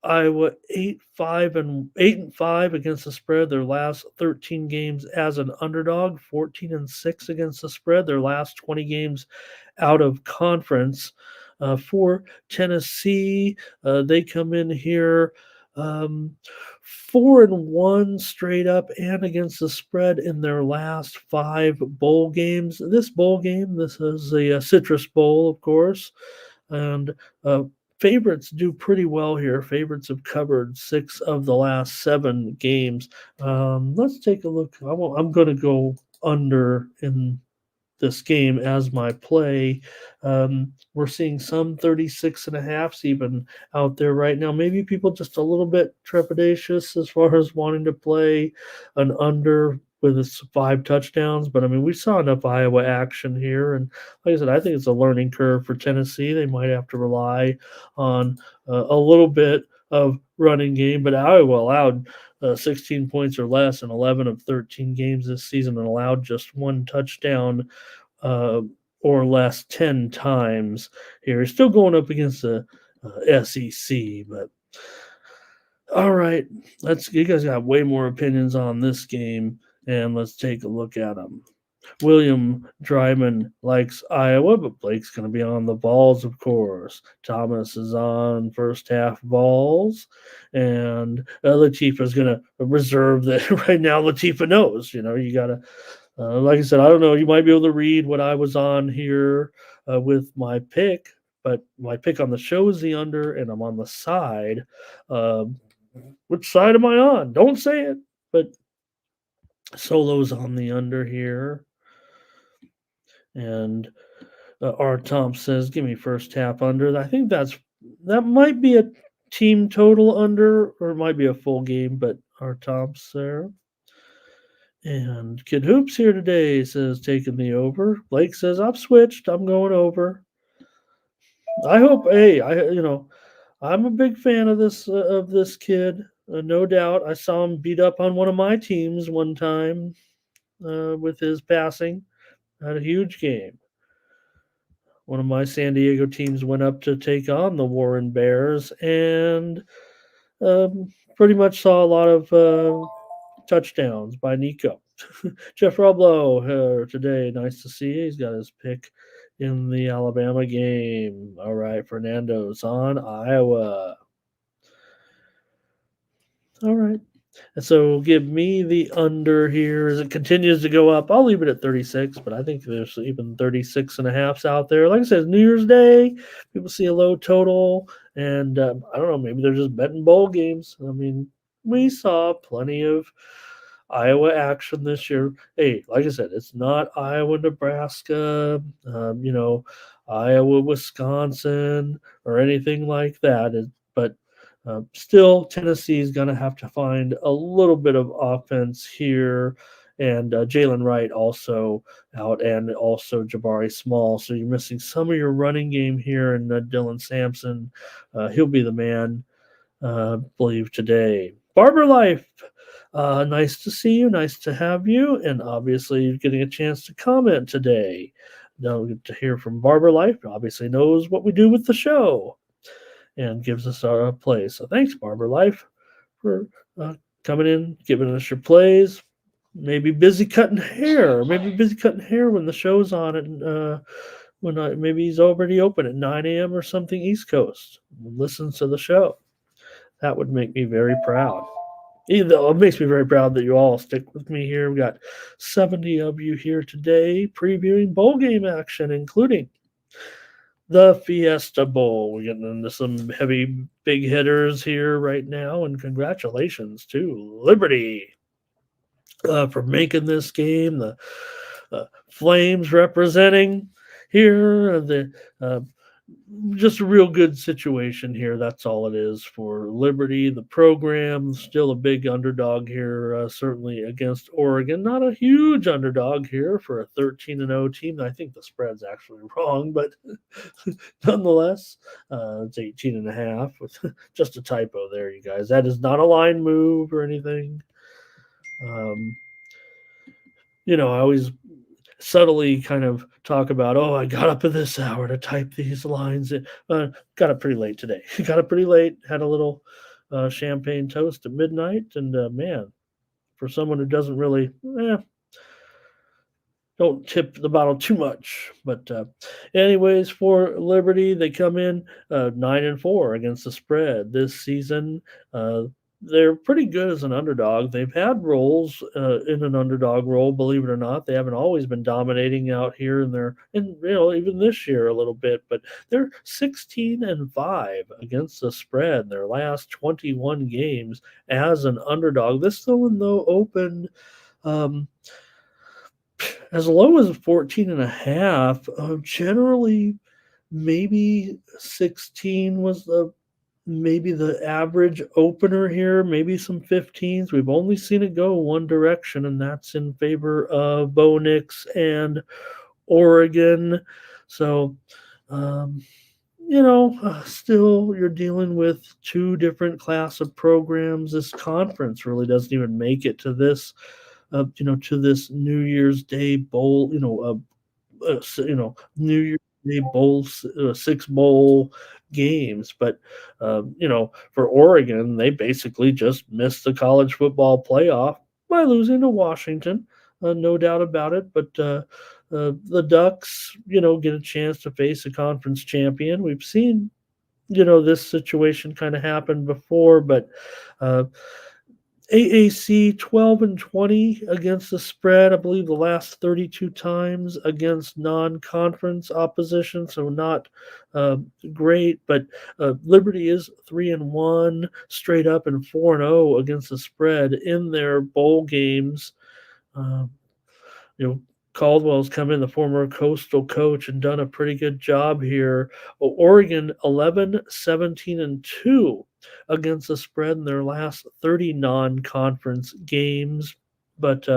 Iowa 8-5 against the spread. Their last 13 games as an underdog, 14-6 against the spread. Their last 20 games out of conference. For Tennessee, they come in here 4-1 straight up and against the spread in their last 5 bowl games. This is the Citrus Bowl, of course, and favorites do pretty well here. Favorites have covered 6 of the last 7 games. Let's take a look. I'm going to go under in this game as my play. We're seeing some 36.5s even out there right now. Maybe people just a little bit trepidatious as far as wanting to play an under with its 5 touchdowns. But I mean, we saw enough Iowa action here. And like I said, I think it's a learning curve for Tennessee. They might have to rely on a little bit of running game, but Iowa allowed 16 points or less in 11 of 13 games this season and allowed just 1 touchdown uh, or less 10 times here. He's still going up against the SEC, but all right, you guys got way more opinions on this game, and let's take a look at them. William Dryman likes Iowa, but Blake's going to be on the balls, of course. Thomas is on first half balls, and Latifah's going to reserve that. Right now, Latifa knows. You got to, like I said, I don't know. You might be able to read what I was on here with my pick, but my pick on the show is the under, and I'm on the side. Which side am I on? Don't say it, but Solo's on the under here. And R. Tom says, give me first half under. I think that might be a team total under, or it might be a full game, but R. Tom's there. And Kid Hoops here today says, taking the over. Blake says, I've switched. I'm going over. I hope, I'm a big fan of this kid. No doubt. I saw him beat up on one of my teams one time with his passing. Had a huge game. One of my San Diego teams went up to take on the Warren Bears and pretty much saw a lot of touchdowns by Nico. Jeff Roblo today. Nice to see you. He's got his pick in the Alabama game. All right, Fernando's on Iowa. All right. And so give me the under here as it continues to go up. I'll leave it at 36, but I think there's even 36 and a halfs out there. Like I said, New Year's Day, people see a low total, and I don't know, maybe they're just betting bowl games. I mean, we saw plenty of Iowa action this year. Hey, like I said, it's not Iowa, Nebraska, Iowa, Wisconsin, or anything like that. But still, Tennessee is going to have to find a little bit of offense here. And Jalen Wright also out, and also Jabari Small. So you're missing some of your running game here. And Dylan Sampson, he'll be the man, I believe, today. Barber Life, nice to see you. Nice to have you. And obviously, you're getting a chance to comment today. Now, get to hear from Barber Life. Obviously, knows what we do with the show and gives us our plays. So thanks, Barber Life, for coming in, giving us your plays. Maybe busy cutting hair. Maybe busy cutting hair when the show's on, and maybe he's already open at 9 a.m. or something East Coast. Listens to the show. That would make me very proud. Even though it makes me very proud that you all stick with me here. We got 70 of you here today previewing bowl game action, including the Fiesta Bowl. We're getting into some heavy big hitters here right now, and congratulations to Liberty for making this game. The Flames representing here. Just a real good situation here. That's all it is for Liberty. The program still a big underdog here, certainly against Oregon. Not a huge underdog here for a 13-0 team. I think the spread's actually wrong, but nonetheless, it's 18.5 with just a typo there, you guys. That is not a line move or anything. I always subtly kind of talk about, oh, I got up at this hour to type these lines. Got up pretty late today. Got up pretty late, had a little champagne toast at midnight. And man, for someone who doesn't really, don't tip the bottle too much. But anyways, for Liberty, they come in 9-4 against the spread this season. They're pretty good as an underdog. They've had roles in an underdog role, believe it or not. They haven't always been dominating out here, and even this year a little bit. But they're 16-5 against the spread in their last 21 games as an underdog. This one though opened as low as 14.5. Generally, maybe 16 was maybe the average opener here, maybe some 15s. We've only seen it go one direction, and that's in favor of Bo Nix and Oregon. So, still you're dealing with two different class of programs. This conference really doesn't even make it to this, to this New Year's Day bowl, New Year's Day bowl, 6 bowl games. But for Oregon, they basically just missed the college football playoff by losing to Washington, no doubt about it. But the Ducks, get a chance to face a conference champion. We've seen, this situation kind of happen before, but AAC 12-20 against the spread. I believe the last 32 times against non-conference opposition, so not great. But Liberty is 3-1 straight up and 4-0 against the spread in their bowl games. Caldwell's come in, the former Coastal coach, and done a pretty good job here. Oregon 11-17-2 against the spread in their last 30 non-conference games. But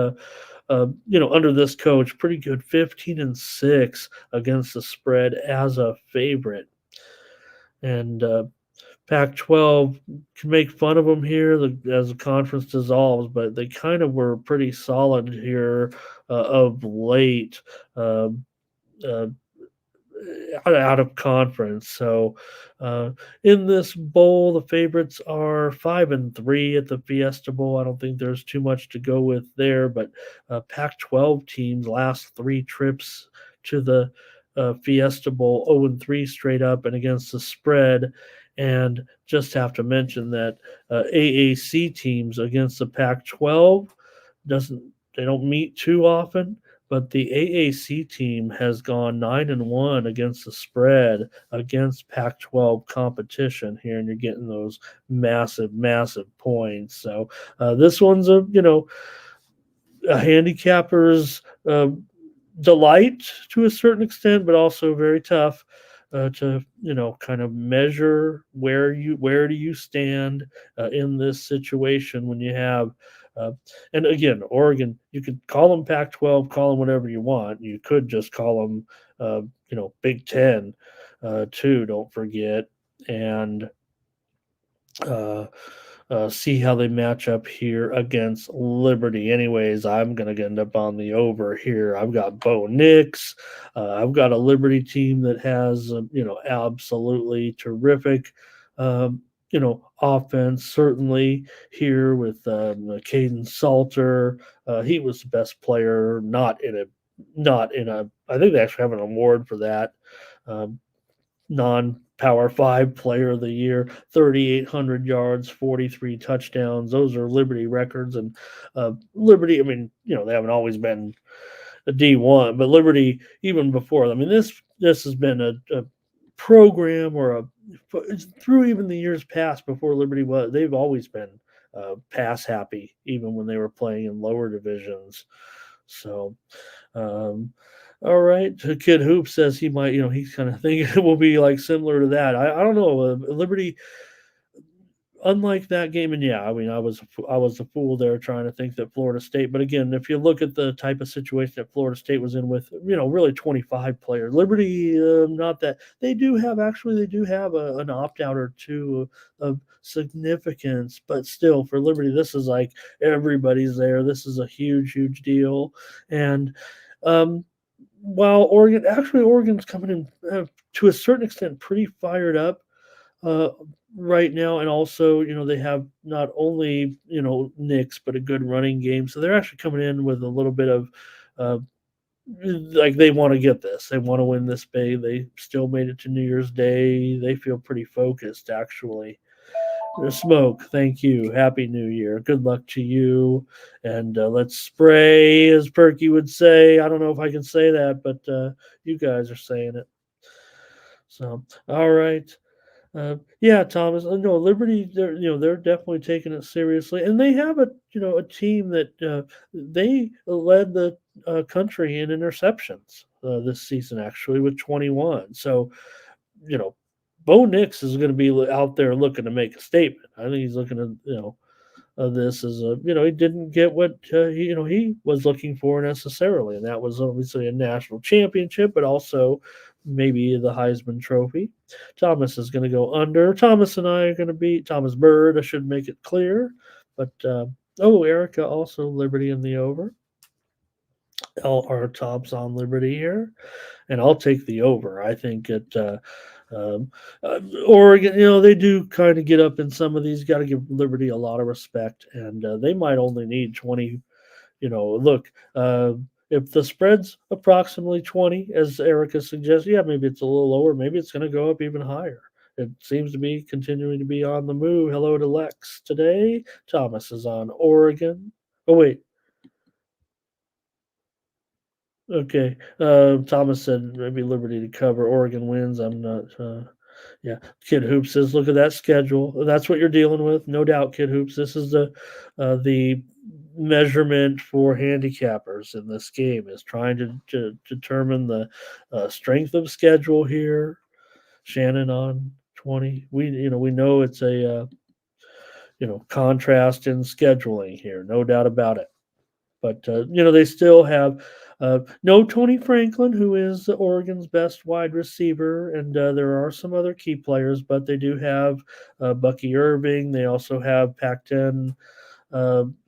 under this coach, pretty good 15-6 against the spread as a favorite. And Pac-12 can make fun of them here as the conference dissolves, but they kind of were pretty solid here of late out of conference. So in this bowl, the favorites are 5-3 at the Fiesta Bowl. I don't think there's too much to go with there, but Pac-12 teams last 3 trips to the Fiesta Bowl 0-3 straight up and against the spread. And just have to mention that AAC teams against the Pac-12 doesn't they don't meet too often, but the AAC team has gone 9-1 against the spread against Pac-12 competition here, and you're getting those massive points. So this one's a handicapper's delight to a certain extent, but also very tough to kind of measure where do you stand in this situation when you have and again, Oregon, you could call them Pac-12, call them whatever you want. You could just call them Big Ten too. Don't forget, and uh, see how they match up here against Liberty. Anyways, I'm going to end up on the over here. I've got Bo Nix. I've got a Liberty team that has, absolutely terrific, offense. Certainly here with Caden Salter. He was the best player, not in a, I think they actually have an award for that. Um, Non-Power 5 player of the year, 3,800 yards, 43 touchdowns. Those are Liberty records. And Liberty, I mean, they haven't always been a D1, but Liberty, even before, I mean, this has been a program through even the years past before Liberty they've always been pass happy, even when they were playing in lower divisions. So, all right. Kid Hoop says he might, he's kind of thinking it will be like similar to that. I don't know. Liberty, unlike that game, and yeah, I mean, I was a fool there trying to think that Florida State. But again, if you look at the type of situation that Florida State was in with, really 25 players, Liberty, not that they do have an opt out or two of significance, but still for Liberty, this is like everybody's there. This is a huge deal, and while Oregon's coming in to a certain extent pretty fired up uh, right now, and also they have not only Knicks but a good running game, so they're actually coming in with a little bit of uh, like they want to get this, they want to win this big. They still made it to New Year's Day. They feel pretty focused actually. Smoke, thank you. Happy New Year. Good luck to you. And let's spray, as Perky would say. I don't know if I can say that, but you guys are saying it. So, all right. Yeah, Thomas. No, Liberty. They're definitely taking it seriously, and they have a team that they led the country in interceptions this season, actually with 21. So, you know, Bo Nix is going to be out there looking to make a statement. I think he's looking at this as he didn't get what he was looking for necessarily, and that was obviously a national championship, but also maybe the Heisman Trophy. Thomas is going to go under. Thomas and I are going to beat Thomas Bird. I should make it clear, but Erica also Liberty in the over. All our tops on Liberty here, and I'll take the over. I think um, Oregon, they do kind of get up in some of these. Got to give Liberty a lot of respect, and they might only need 20. Look, if the spread's approximately 20, as Erica suggests, yeah, maybe it's a little lower. Maybe it's going to go up even higher. It seems to be continuing to be on the move. Hello to Lex today. Thomas is on Oregon. Oh, wait. Okay. Thomas said maybe Liberty to cover. Oregon wins. I'm not. Yeah. Kid Hoops says, look at that schedule. That's what you're dealing with, no doubt. Kid Hoops. This is the measurement for handicappers in this game is trying to determine the strength of schedule here. Shannon on 20. We know it's a contrast in scheduling here, no doubt about it. But they still have no Tony Franklin, who is Oregon's best wide receiver, and there are some other key players, but they do have Bucky Irving. They also have Pac-10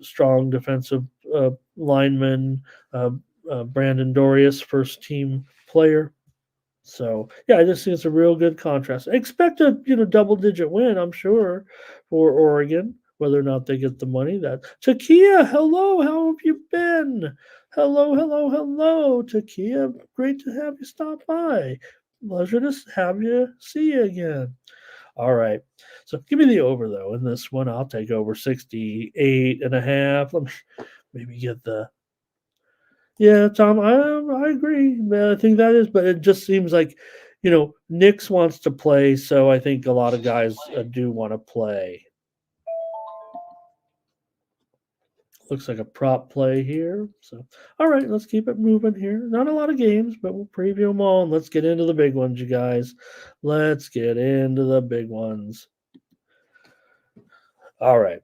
strong defensive lineman, Brandon Dorius, first team player. So yeah, I just think it's a real good contrast. Expect a double digit win, I'm sure, for Oregon. Whether or not they get the money, that Takia, hello, how have you been? Hello, hello, hello, Takia. Great to have you stop by. Pleasure to have you see you again. All right. So give me the over, though. In this one, I'll take over 68.5. Let me maybe get the. Yeah, Tom, I agree. I think that is, but it just seems like, Nix wants to play, so I think a lot of guys do want to play. Looks like a prop play here. So, all right, let's keep it moving here. Not a lot of games, but we'll preview them all and let's get into the big ones, you guys. Let's get into the big ones. All right.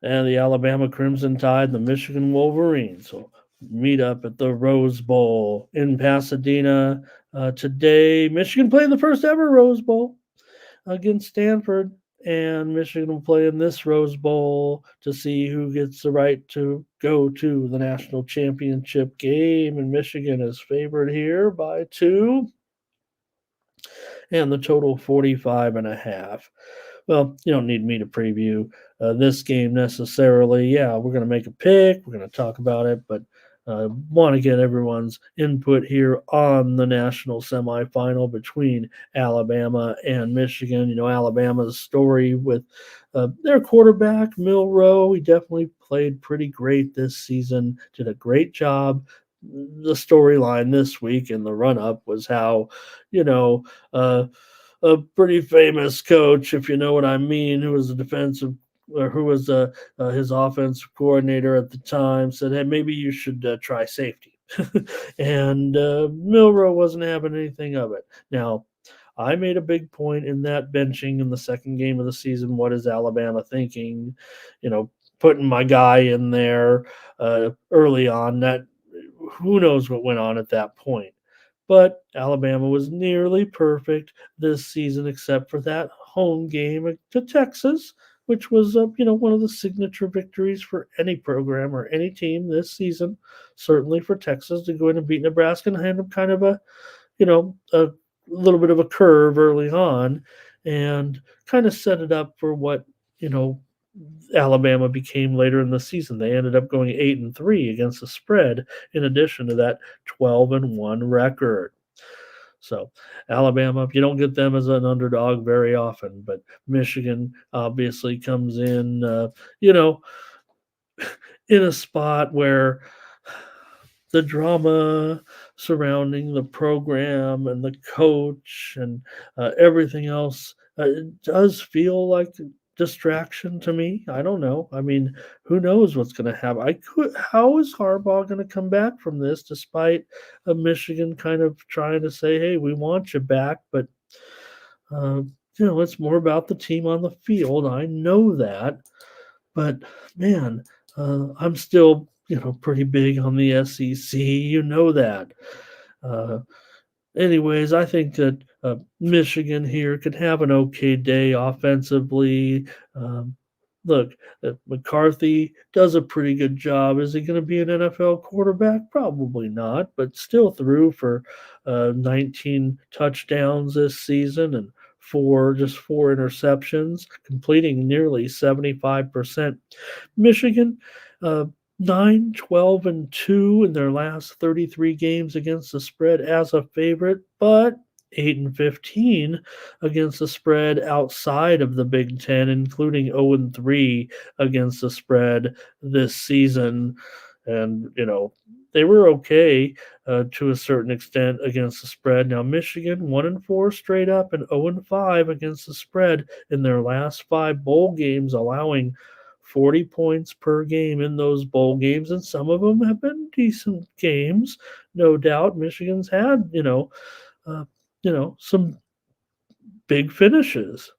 And the Alabama Crimson Tide, the Michigan Wolverines will meet up at the Rose Bowl in Pasadena today. Michigan playing the first ever Rose Bowl against Stanford, and Michigan will play in this Rose Bowl to see who gets the right to go to the national championship game. And Michigan is favored here by 2, and the total 45.5. Well, you don't need me to preview this game necessarily. Yeah, we're going to make a pick. We're going to talk about it, but want to get everyone's input here on the national semifinal between Alabama and Michigan. Alabama's story with their quarterback, Milroe. He definitely played pretty great this season, did a great job. The storyline this week in the run up was how, a pretty famous coach, if you know what I mean, who was a defensive or who was his offensive coordinator at the time, said, "Hey, maybe you should try safety." And Milroe wasn't having anything of it. Now, I made a big point in that benching in the second game of the season. What is Alabama thinking? Putting my guy in there early on. That who knows what went on at that point. But Alabama was nearly perfect this season, except for that home game to Texas, which was one of the signature victories for any program or any team this season. Certainly for Texas to go in and beat Nebraska and hand them kind of a little bit of a curve early on, and kind of set it up for what Alabama became later in the season. They ended up going 8-3 against the spread, in addition to that 12-1 record. So Alabama, you don't get them as an underdog very often, but Michigan obviously comes in, in a spot where the drama surrounding the program and the coach and everything else it does feel like distraction to me. I don't know. I mean, who knows what's going to happen? How is Harbaugh going to come back from this, despite Michigan kind of trying to say, "Hey, we want you back," but uh, it's more about the team on the field. I know that, but man, I'm still pretty big on the SEC. You know that. Uh, Anyways, I think that Michigan here could have an okay day offensively. Um, Look, McCarthy does a pretty good job. Is he going to be an NFL quarterback? Probably not, but still threw for 19 touchdowns this season and four interceptions, completing nearly 75%. Michigan, uh, 9, 12, and 2 in their last 33 games against the spread as a favorite, but 8 and 15 against the spread outside of the Big Ten, including 0 and 3 against the spread this season. And, they were okay to a certain extent against the spread. Now, Michigan 1 and 4 straight up and 0 and 5 against the spread in their last 5 bowl games, allowing 40 points per game in those bowl games, and some of them have been decent games, no doubt. Michigan's had, some big finishes.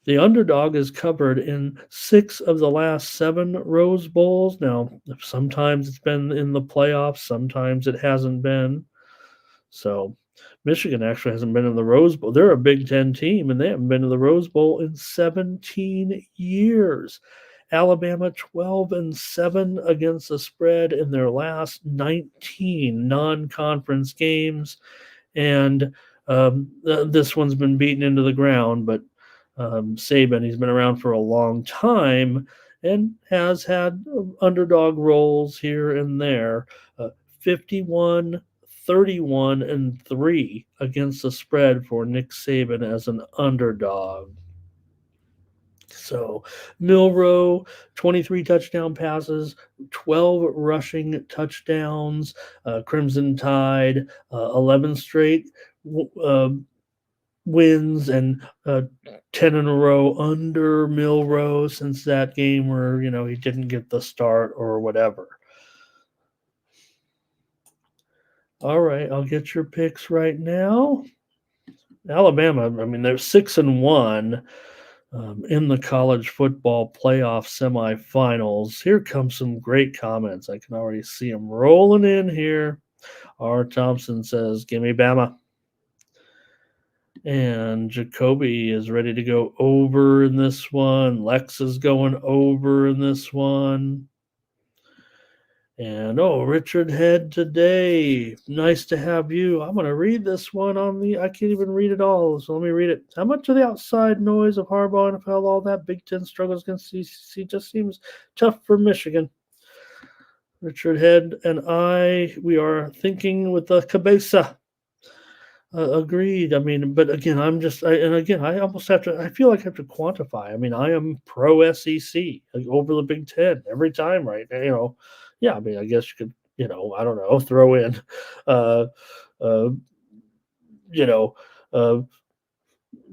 The underdog is covered in 6 of the last 7 Rose Bowls. Now, sometimes it's been in the playoffs, sometimes it hasn't been. So, Michigan actually hasn't been in the Rose Bowl. They're a Big Ten team, and they haven't been in the Rose Bowl in 17 years. Alabama 12 and 7 against the spread in their last 19 non-conference games, and this one's been beaten into the ground. But Saban, he's been around for a long time, and has had underdog roles here and there. 51, 31, and 3 against the spread for Nick Saban as an underdog. So Milrow, 23 touchdown passes, 12 rushing touchdowns. Crimson Tide, 11 straight uh, wins, and 10 in a row under Milrow since that game where, he didn't get the start or whatever. All right, I'll get your picks right now. Alabama, I mean, they're 6-1. In the college football playoff semifinals. Here comes some great comments. I can already see them rolling in here. R. Thompson says, "Give me Bama." And Jacoby is ready to go over in this one. Lex is going over in this one. And Richard Head today. Nice to have you. I'm going to read this one I can't even read it all, so let me read it. How much of the outside noise of Harbaugh, NFL, all that Big Ten struggles against CCC just seems tough for Michigan. Richard Head and we are thinking with the cabeza. Agreed. I mean, but again, I almost have to, I feel like I have to quantify. I mean, I am pro SEC over the Big Ten every time, right? Yeah, I mean, I guess you could, I don't know, throw in, uh, uh, you know, uh,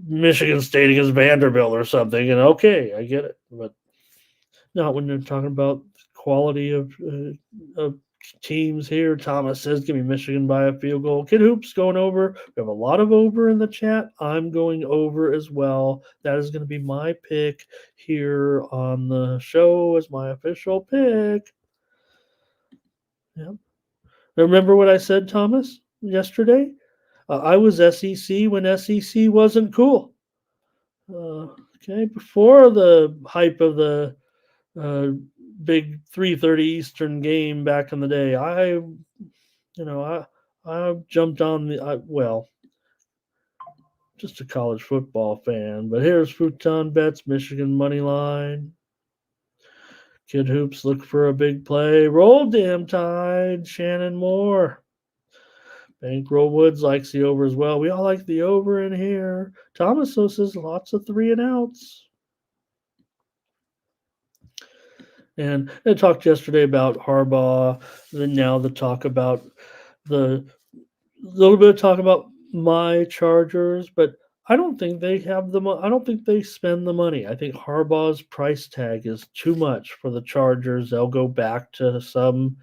Michigan State against Vanderbilt or something, and okay, I get it. But not when they're talking about quality of teams here. Thomas says, "Give me Michigan by a field goal." Kid Hoops going over. We have a lot of over in the chat. I'm going over as well. That is going to be my pick here on the show as my official pick. Yeah. Remember what I said, Thomas, yesterday? I was SEC when SEC wasn't cool. Okay, before the hype of the big 3:30 Eastern game back in the day, I jumped on just a college football fan. But here's Futon Bets, Michigan money line. Kid Hoops look for a big play. Roll damn Tide. Shannon Moore. Bankroll Woods likes the over as well. We all like the over in here. Thomas says lots of 3 and outs. And I talked yesterday about Harbaugh. Then now the talk about the little bit of talk about my Chargers, but I don't think they have the money. I don't think they spend the money. I think Harbaugh's price tag is too much for the Chargers. They'll go back to some,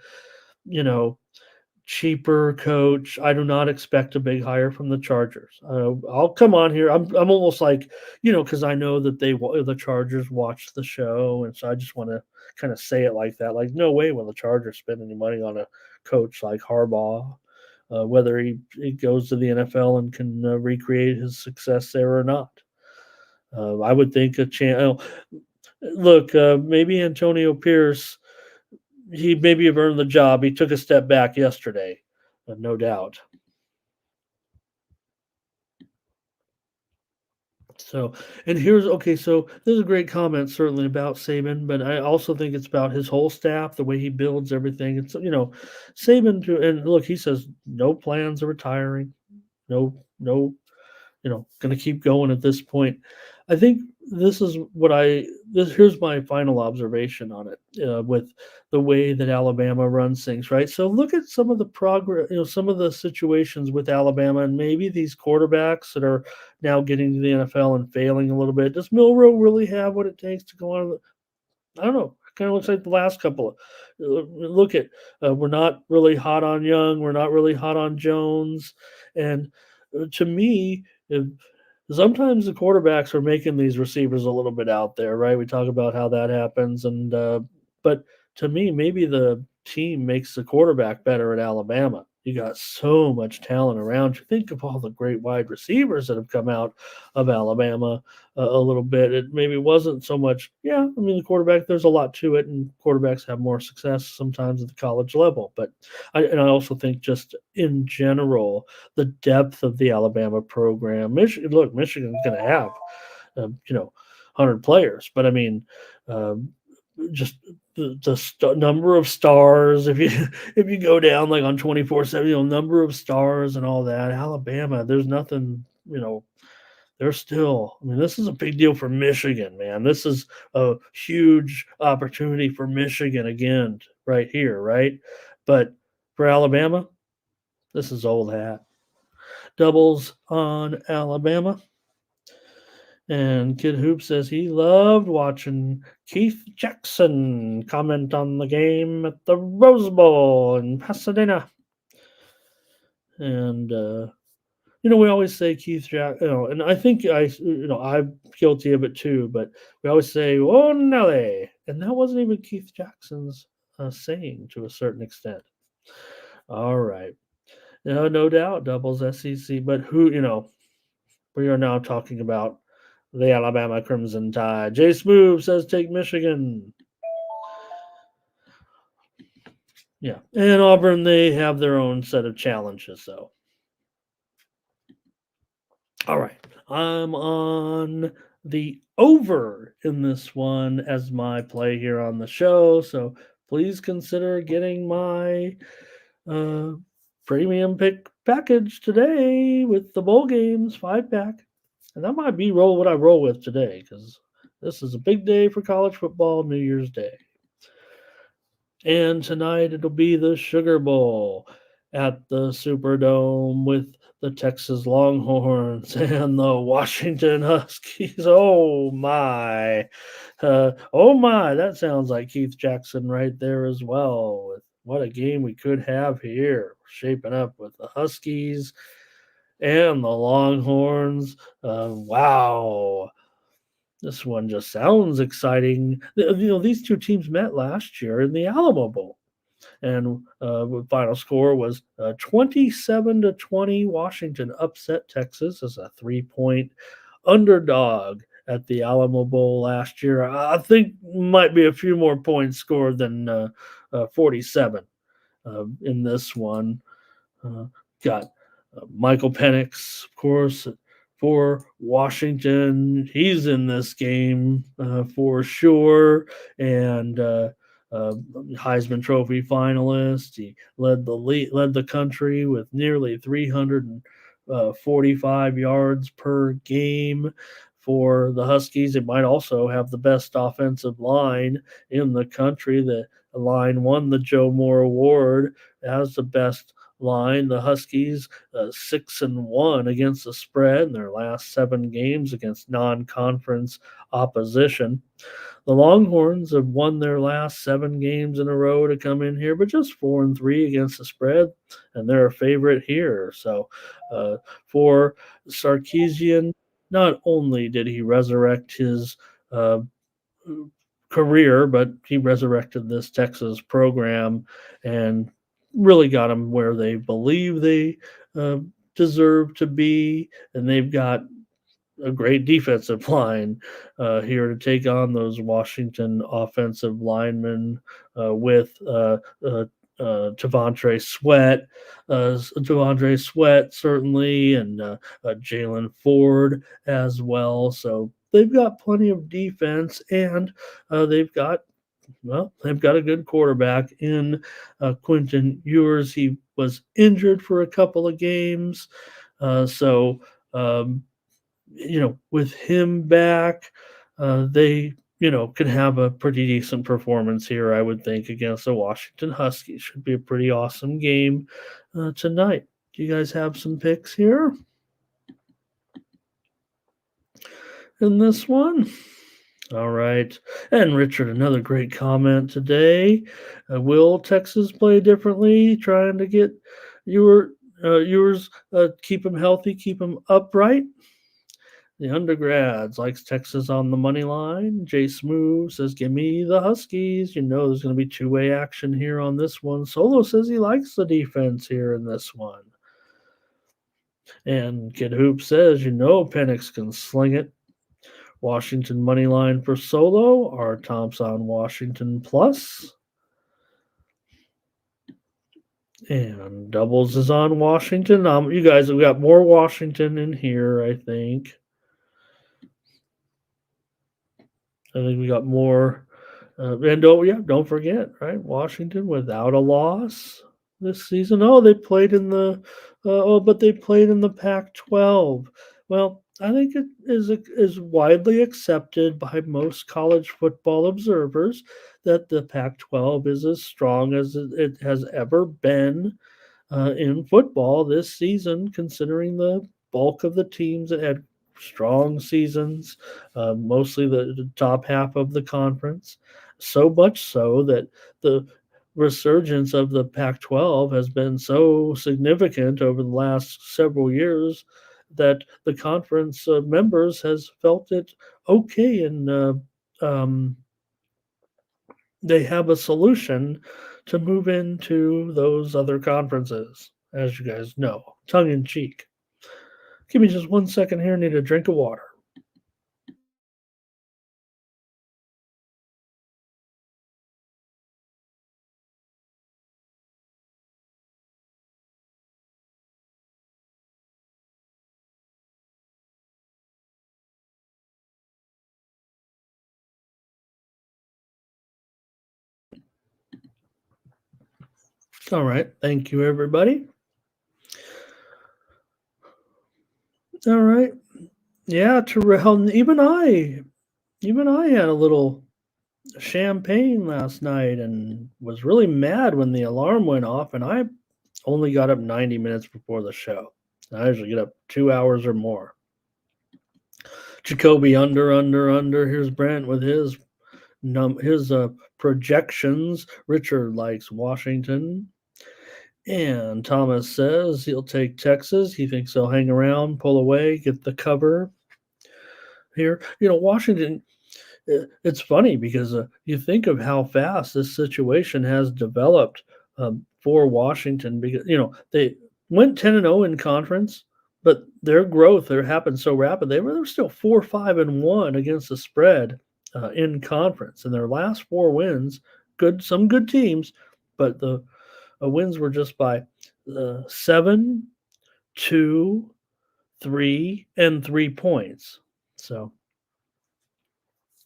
cheaper coach. I do not expect a big hire from the Chargers. I'll come on here. I'm almost like, because I know that the Chargers watch the show, and so I just want to kind of say it like that. Like, no way will the Chargers spend any money on a coach like Harbaugh, whether he goes to the NFL and can recreate his success there or not. I would think a chance. Look, maybe Antonio Pierce, he maybe have earned the job. He took a step back yesterday, no doubt. So, and so this is a great comment certainly about Saban, but I also think it's about his whole staff, the way he builds everything. It's Saban and look, he says no plans of retiring, no, going to keep going at this point. I think this is here's my final observation on it with the way that Alabama runs things, right? So look at some of the progress, some of the situations with Alabama and maybe these quarterbacks that are now getting to the NFL and failing a little bit. Does Milrow really have what it takes to go on? I don't know. Kind of looks like the last couple of look at we're not really hot on Young, we're not really hot on Jones, and to me, sometimes the quarterbacks are making these receivers a little bit out there, right? We talk about how that happens, and but to me, maybe the team makes the quarterback better at Alabama. You got so much talent around you. Think of all the great wide receivers that have come out of Alabama a little bit. It maybe wasn't so much, I mean, the quarterback, there's a lot to it, and quarterbacks have more success sometimes at the college level. But I also think just in general, the depth of the Alabama program. Michigan's going to have, 100 players, but I mean, just the number of stars. If you if you go down like on 24/7, number of stars and all that. Alabama, there's nothing. They're still. I mean, this is a big deal for Michigan, man. This is a huge opportunity for Michigan again, right here, right? But for Alabama, this is old hat. Doubles on Alabama. And Kid Hoop says he loved watching Keith Jackson comment on the game at the Rose Bowl in Pasadena. And we always say Keith Jackson, and I think I'm guilty of it too. But we always say "Oh Nelly," and that wasn't even Keith Jackson's saying to a certain extent. All right, no doubt doubles SEC, but we are now talking about the Alabama Crimson Tide. Jay Smooth says take Michigan. Yeah. And Auburn, they have their own set of challenges, though. All right. I'm on the over in this one as my play here on the show. So please consider getting my premium pick package today with the bowl games 5-pack. And that might be what I roll with today because this is a big day for college football, New Year's Day. And tonight it'll be the Sugar Bowl at the Superdome with the Texas Longhorns and the Washington Huskies. Oh my. That sounds like Keith Jackson right there as well. What a game we could have here. Shaping up with the Huskies and the Longhorns. Wow. This one just sounds exciting. These two teams met last year in the Alamo Bowl, and the final score was 27-20. Washington upset Texas as a 3-point underdog at the Alamo Bowl last year. I think might be a few more points scored than 47 in this one. Got Michael Penix, of course, for Washington. He's in this game for sure, and Heisman Trophy finalist. He led the country with nearly 345 yards per game. For the Huskies, it might also have the best offensive line in the country. The line won the Joe Moore Award as the best line. The Huskies 6-1 against the spread in their last 7 games against non-conference opposition. The Longhorns have won their last 7 games in a row to come in here, but just 4-3 against the spread, and they're a favorite here. So for Sarkisian, not only did he resurrect his career, but he resurrected this Texas program and really got them where they believe they deserve to be, and they've got a great defensive line here to take on those Washington offensive linemen with Devontae Sweat certainly, and Jalen Ford as well. So they've got plenty of defense, and they've got a good quarterback in Quentin Ewers. He was injured for a couple of games, so with him back, they can have a pretty decent performance here, I would think, against the Washington Huskies. Should be a pretty awesome game tonight. Do you guys have some picks here in this one? All right. And Richard, another great comment today. Will Texas play differently, trying to get yours, keep them healthy, keep them upright? The undergrads likes Texas on the money line. Jay Smooth says, give me the Huskies. There's going to be two-way action here on this one. Solo says he likes the defense here in this one. And Kid Hoop says, Penix can sling it. Washington money line for Solo. Our Thompson Washington plus. And doubles is on Washington. You guys have got more Washington in here, I think. I think we got more And don't forget, right? Washington without a loss this season. Oh, they played in the but they played in the Pac-12. Well, I think it is widely accepted by most college football observers that the Pac-12 is as strong as it has ever been in football this season, considering the bulk of the teams that had strong seasons, mostly the top half of the conference. So much so that the resurgence of the Pac 12 has been so significant over the last several years that the conference members has felt it okay and um, they have a solution to move into those other conferences, as you guys know, tongue in cheek. Give me just 1 second here. I need a drink of water. All right. Thank you, everybody. All right. Yeah, Terrell. Even I had a little champagne last night and was really mad when the alarm went off, and I only got up 90 minutes before the show. I usually get up 2 hours or more. Jacoby under. Here's Brent with his projections. Richard likes Washington. And Thomas says he'll take Texas. He thinks they'll hang around, pull away, get the cover here. Washington, it's funny because you think of how fast this situation has developed for Washington because, they went 10-0 in conference, but their growth there happened so rapid. They were still 4-5-1 against the spread in conference. And their last four wins, some good teams, but the wins were just by 7, 2, 3, and 3 points. So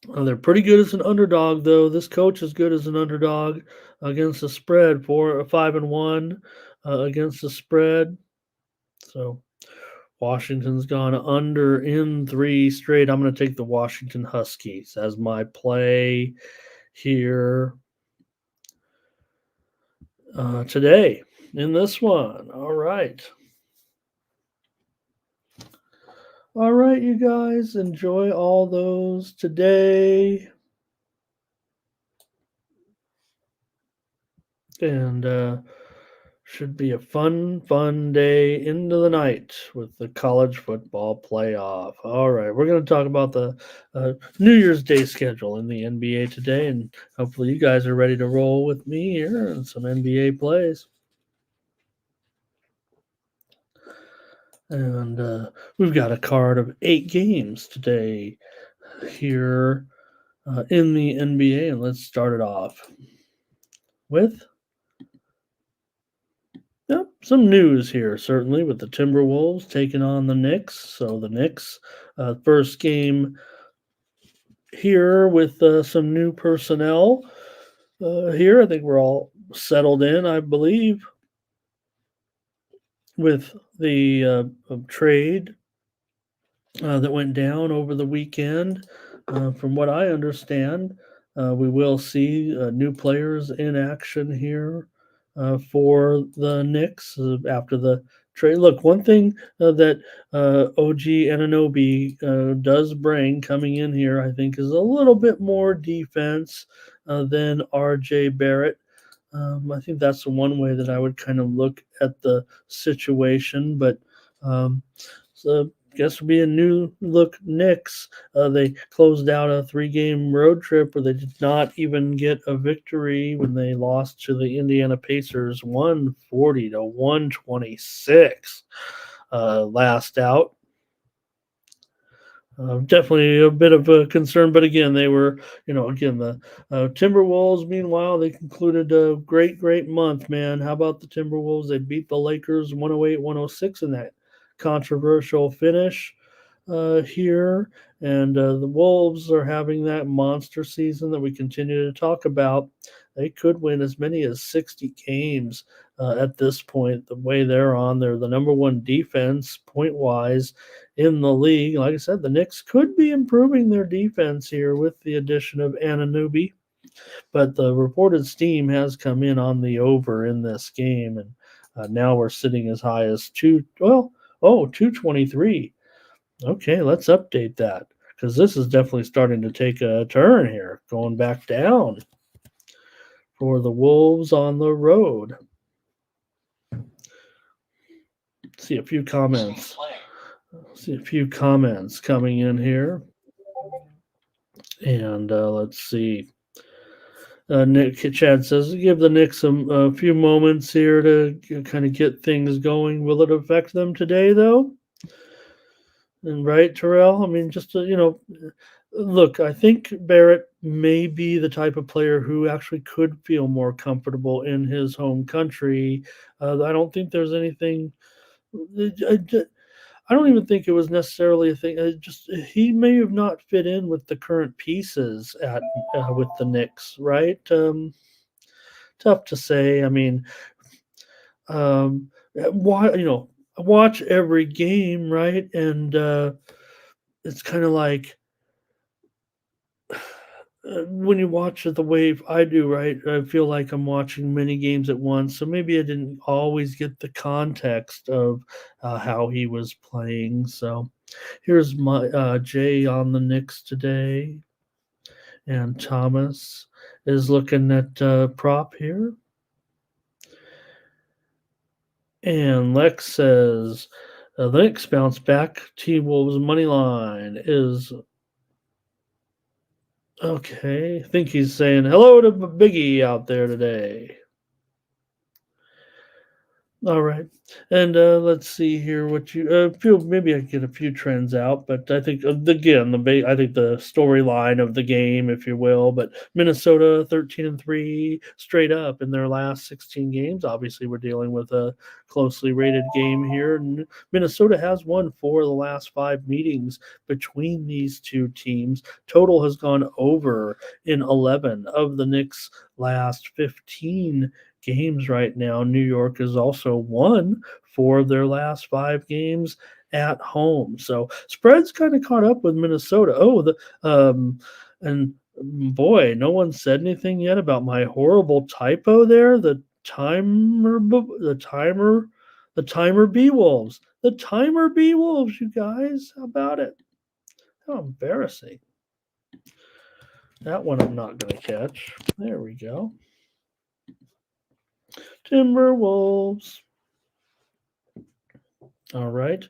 they're pretty good as an underdog, though. This coach is good as an underdog against the spread. 5-1 against the spread. So Washington's gone under in 3 straight. I'm going to take the Washington Huskies as my play here today in this one. All right. All right, you guys, enjoy all those today. And should be a fun day into the night with the college football playoff. All right, we're going to talk about the New Year's Day schedule in the NBA today, and hopefully you guys are ready to roll with me here and some NBA plays. And we've got a card of 8 games today here in the NBA, and let's start it off with some news here, certainly, with the Timberwolves taking on the Knicks. So the Knicks, first game here with some new personnel here. I think we're all settled in, I believe, with the trade that went down over the weekend. From what I understand, we will see new players in action here for the Knicks after the trade. Look, one thing that OG Anunoby does bring coming in here, I think, is a little bit more defense than RJ Barrett. I think that's the one way that I would kind of look at the situation. But so I guess it'll be a new look Knicks. They closed out a 3-game road trip where they did not even get a victory when they lost to the Indiana Pacers 140-126 last out. Definitely a bit of a concern, but again, they were, the Timberwolves, meanwhile, they concluded a great month, man. How about the Timberwolves? They beat the Lakers 108-106 in that controversial finish. here, and the Wolves are having that monster season that we continue to talk about. They could win as many as 60 games at this point. The way they're the number one defense point wise in the league. Like I said, the Knicks could be improving their defense here with the addition of Anunoby, but the reported steam has come in on the over in this game, and now we're sitting as high as 223. Okay, let's update that because this is definitely starting to take a turn here, going back down for the Wolves on the road. See a few comments. See a few comments coming in here. And let's see. Nick Chad says, give the Knicks a few moments here to kind of get things going. Will it affect them today, though? And right, Terrell? I mean, just to, look, I think Barrett may be the type of player who actually could feel more comfortable in his home country. I don't think there's anything. I don't even think it was necessarily a thing. Just he may have not fit in with the current pieces at with the Knicks, right? Tough to say. I mean, why watch every game, right? And it's kind of like when you watch it the way I do, right? I feel like I'm watching many games at once, so maybe I didn't always get the context of how he was playing. So here's my Jay on the Knicks today, and Thomas is looking at prop here. And Lex says the Knicks bounce back. T-Wolves money line is okay. I think he's saying hello to Biggie out there today. All right. And let's see here what you feel. Maybe I get a few trends out, but I think again I think the storyline of the game, if you will. But Minnesota 13-3 straight up in their last 16 games. Obviously, we're dealing with a closely rated game here, and Minnesota has won 4 of the last 5 meetings between these two teams. Total has gone over in 11 of the Knicks' last 15 games right now. New York has also won 4 of their last 5 games at home. So spreads kind of caught up with Minnesota. And boy, no one said anything yet about my horrible typo there. The timer bee wolves. The timer bee wolves, you guys. How about it? How embarrassing. That one I'm not going to catch. There we go. Timberwolves. All right.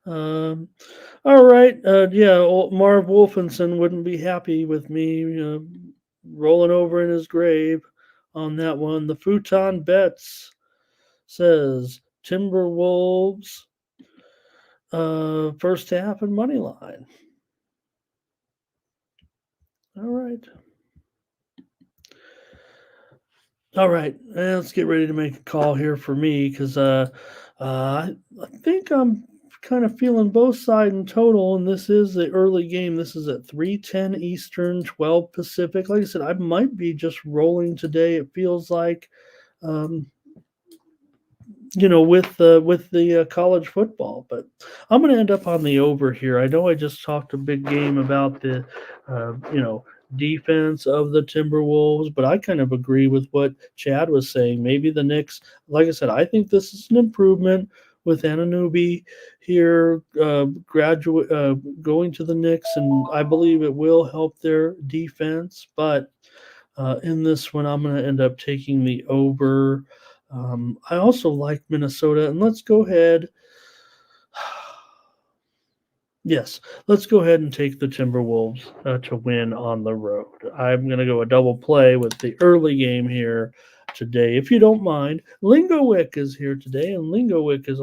All right. Marv Wolfenson wouldn't be happy with me rolling over in his grave on that one. The Futon Bets says Timberwolves first half and money line. All right. All right, let's get ready to make a call here for me because I think I'm kind of feeling both sides in total, and this is the early game. This is at 3:10 Eastern, 12 Pacific. Like I said, I might be just rolling today. It feels like, with the college football, but I'm going to end up on the over here. I know I just talked a big game about the, defense of the Timberwolves, but I kind of agree with what Chad was saying. Maybe the Knicks, like I said, I think this is an improvement with Anunoby here, going to the Knicks, and I believe it will help their defense. But in this one, I'm going to end up taking the over. I also like Minnesota, and let's go ahead. Yes, let's go ahead and take the Timberwolves to win on the road. I'm going to go a double play with the early game here today, if you don't mind. Lingowick is here today, and Lingowick is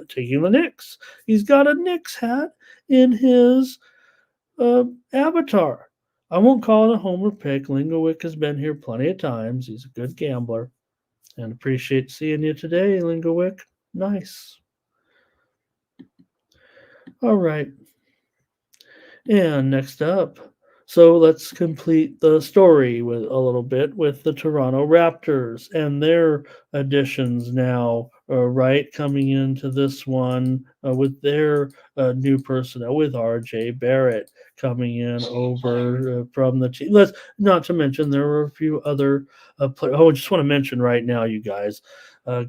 taking the Knicks. He's got a Knicks hat in his avatar. I won't call it a homer pick. Lingowick has been here plenty of times. He's a good gambler, and appreciate seeing you today, Lingowick. Nice. All right. And next up, so let's complete the story with a little bit with the Toronto Raptors and their additions now, right, coming into this one with their new personnel with RJ Barrett coming in over from the team. Let's not to mention there were a few other players. Oh, I just want to mention right now, you guys,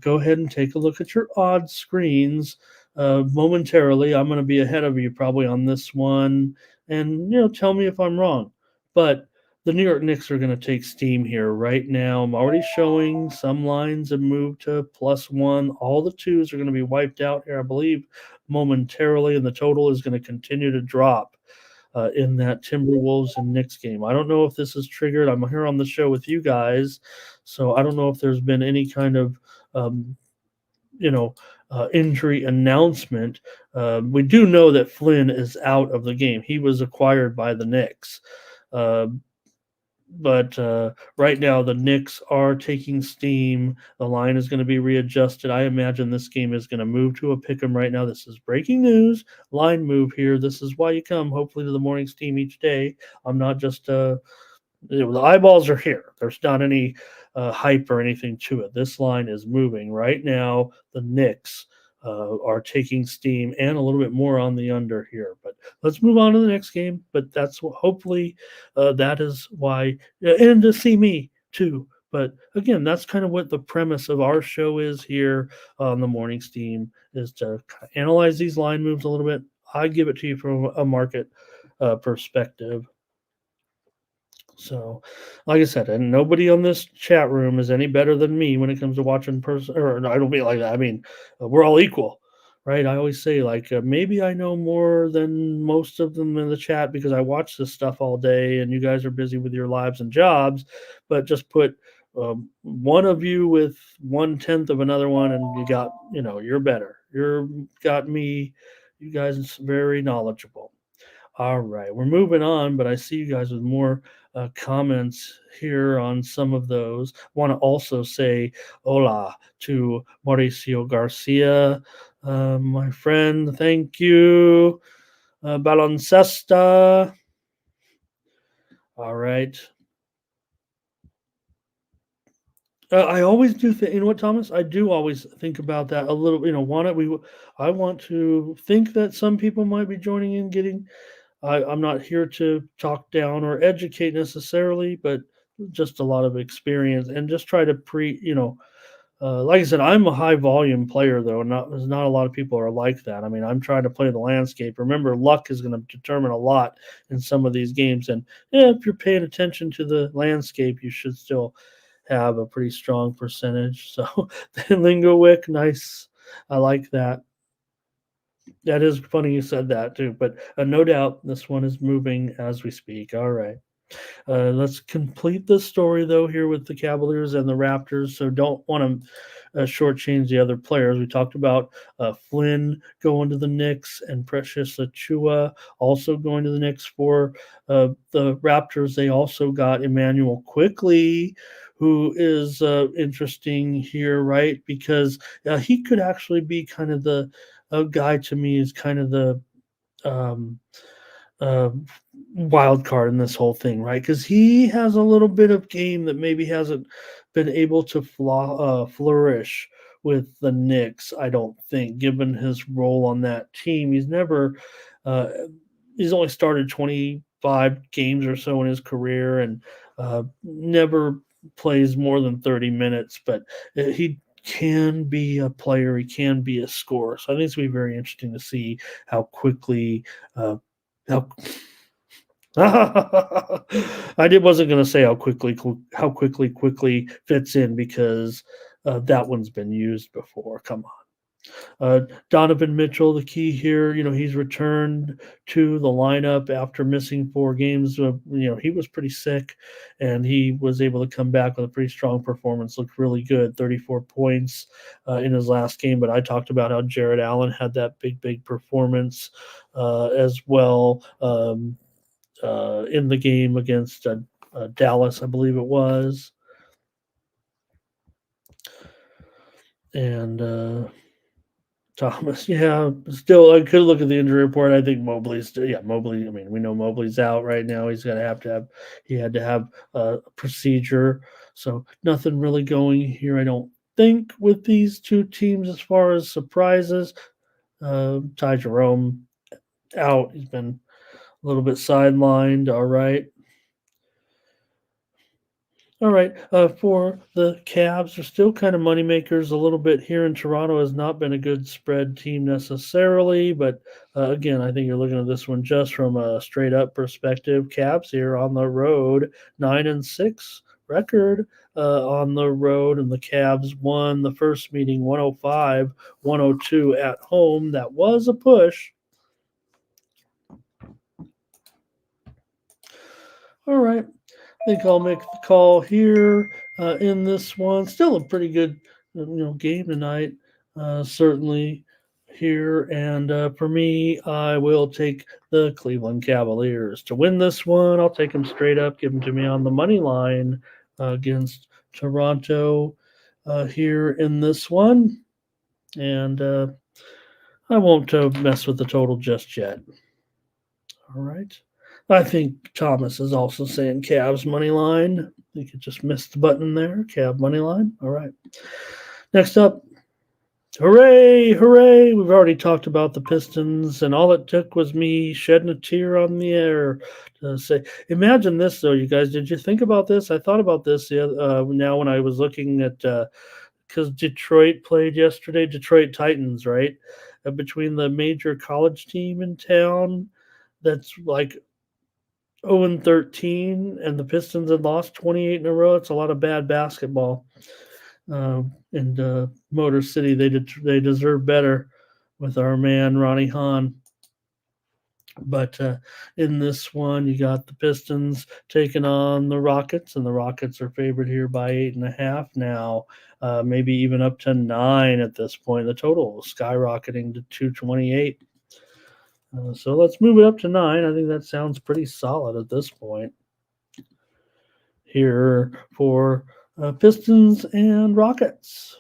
go ahead and take a look at your odd screens. Momentarily, I'm going to be ahead of you probably on this one, and tell me if I'm wrong. But the New York Knicks are going to take steam here right now. I'm already showing some lines have moved to +1. All the twos are going to be wiped out here, I believe, momentarily, and the total is going to continue to drop in that Timberwolves and Knicks game. I don't know if this is triggered. I'm here on the show with you guys, so I don't know if there's been any kind of um, you know, injury announcement. We do know that Flynn is out of the game. He was acquired by the Knicks. Uh, but right now, the Knicks are taking steam. The line is going to be readjusted. I imagine this game is going to move to a pick 'em right now. This is breaking news. Line move here. This is why you come, hopefully, to the morning steam each day. I'm not just the eyeballs are here. There's not any hype or anything to it. This line is moving right now. The Knicks are taking steam and a little bit more on the under here. But let's move on to the next game. But that's hopefully that is why, and to see me too. But again, that's kind of what the premise of our show is here on the morning steam, is to analyze these line moves a little bit. I give it to you from a market perspective. So, like I said, and nobody on this chat room is any better than me when it comes to watching person. Or no, I don't mean like that. I mean, we're all equal, right? I always say like maybe I know more than most of them in the chat because I watch this stuff all day, and you guys are busy with your lives and jobs. But just put one of you with 1/10 of another one, and you're better. You're got me. You guys are very knowledgeable. All right, we're moving on, but I see you guys with more comments here on some of those. Want to also say hola to Mauricio Garcia, my friend. Thank you, Baloncesta. All right. I always do think, you know what, Thomas? I do always think about that a little. I want to think that some people might be joining in, getting. I'm not here to talk down or educate necessarily, but just a lot of experience and just try to like I said, I'm a high volume player though. There's not a lot of people are like that. I mean, I'm trying to play the landscape. Remember, luck is going to determine a lot in some of these games, and if you're paying attention to the landscape, you should still have a pretty strong percentage. So, Lingo Wick, nice. I like that. That is funny you said that too, but no doubt this one is moving as we speak. All right. Let's complete the story though here with the Cavaliers and the Raptors. So don't want to shortchange the other players. We talked about Flynn going to the Knicks and Precious Achua also going to the Knicks for the Raptors. They also got Emmanuel Quickly, who is interesting here, right? Because he could actually be kind of the guy to me is kind of the um, uh, wild card in this whole thing, right? Because he has a little bit of game that maybe hasn't been able to flourish with the Knicks. I don't think, given his role on that team, uh, he's only started 25 games or so in his career, and never plays more than 30 minutes. But he can be a player. He can be a scorer. So I think it's going to be very interesting to see how quickly. How wasn't going to say how quickly fits in because that one's been used before. Come on. Donovan Mitchell, the key here, he's returned to the lineup after missing 4 games. He was pretty sick, and he was able to come back with a pretty strong performance. Looked really good, 34 points in his last game. But I talked about how Jared Allen had that big performance as well. In the game against Dallas, I believe it was. And Thomas, yeah, still, I could look at the injury report. I think Mobley's, yeah, Mobley. I mean, we know Mobley's out right now. He's going to have, he had to have a procedure. So nothing really going here, I don't think, with these two teams as far as surprises. Ty Jerome out. He's been a little bit sidelined. All right. All right. For the Cavs, they're still kind of moneymakers a little bit here in Toronto. Has not been a good spread team necessarily, but again, I think you're looking at this one just from a straight up perspective. Cavs here on the road, 9-6 record on the road, and the Cavs won the first meeting 105-102 at home. That was a push. All right. I think I'll make the call here in this one. Still a pretty good, game tonight. Certainly here, and for me, I will take the Cleveland Cavaliers to win this one. I'll take them straight up. Give them to me on the money line against Toronto here in this one, and I won't mess with the total just yet. All right. I think Thomas is also saying Cavs money line. I think it just missed the button there. Cav money line. All right. Next up, hooray, hooray. We've already talked about the Pistons, and all it took was me shedding a tear on the air to say, imagine this, though, you guys. Did you think about this? I thought about this now when I was looking at, because Detroit played yesterday, Detroit Titans, right? Between the major college team in town that's like 0-13, and the Pistons had lost 28 in a row. It's a lot of bad basketball. And Motor City, they deserve better with our man Ronnie Hahn. But in this one, you got the Pistons taking on the Rockets, and the Rockets are favored here by 8.5 now, maybe even up to 9 at this point. The total skyrocketing to 228. So let's move it up to 9. I think that sounds pretty solid at this point. Here for Pistons and Rockets.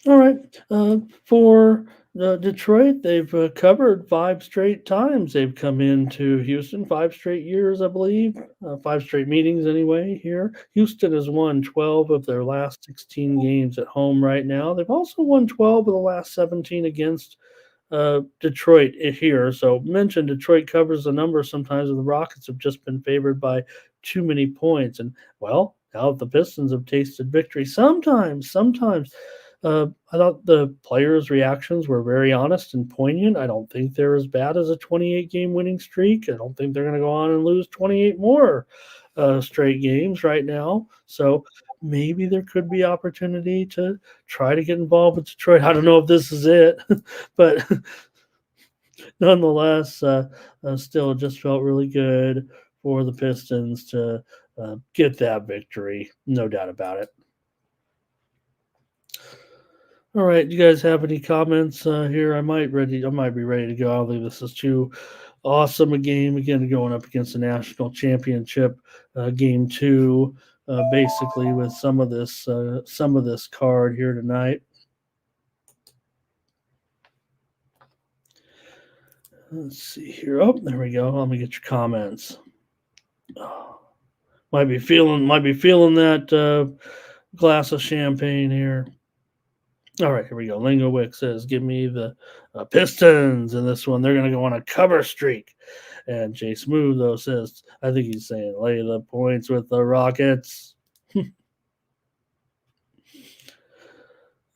All right. For Detroit, they've covered 5 straight times. They've come into Houston 5 straight years, I believe. 5 straight meetings anyway here. Houston has won 12 of their last 16 games at home right now. They've also won 12 of the last 17 against Detroit here. So mentioned Detroit covers the number sometimes, and the Rockets have just been favored by too many points. And, well, now that the Pistons have tasted victory, sometimes I thought the players' reactions were very honest and poignant. I don't think they're as bad as a 28-game winning streak. I don't think they're going to go on and lose 28 more straight games right now. So maybe there could be opportunity to try to get involved with Detroit. I don't know if this is it, but nonetheless, still just felt really good for the Pistons to get that victory. No doubt about it. All right, you guys have any comments here? I might be ready to go. I don't think this is too awesome a game. Again, going up against the national championship, game 2, basically with some of this card here tonight. Let's see here. Oh, there we go. Let me get your comments. Oh, might be feeling that glass of champagne here. All right, here we go. Lingo Wick says, give me the Pistons in this one. They're going to go on a cover streak. And Jay Smooth, though, says, I think he's saying lay the points with the Rockets. All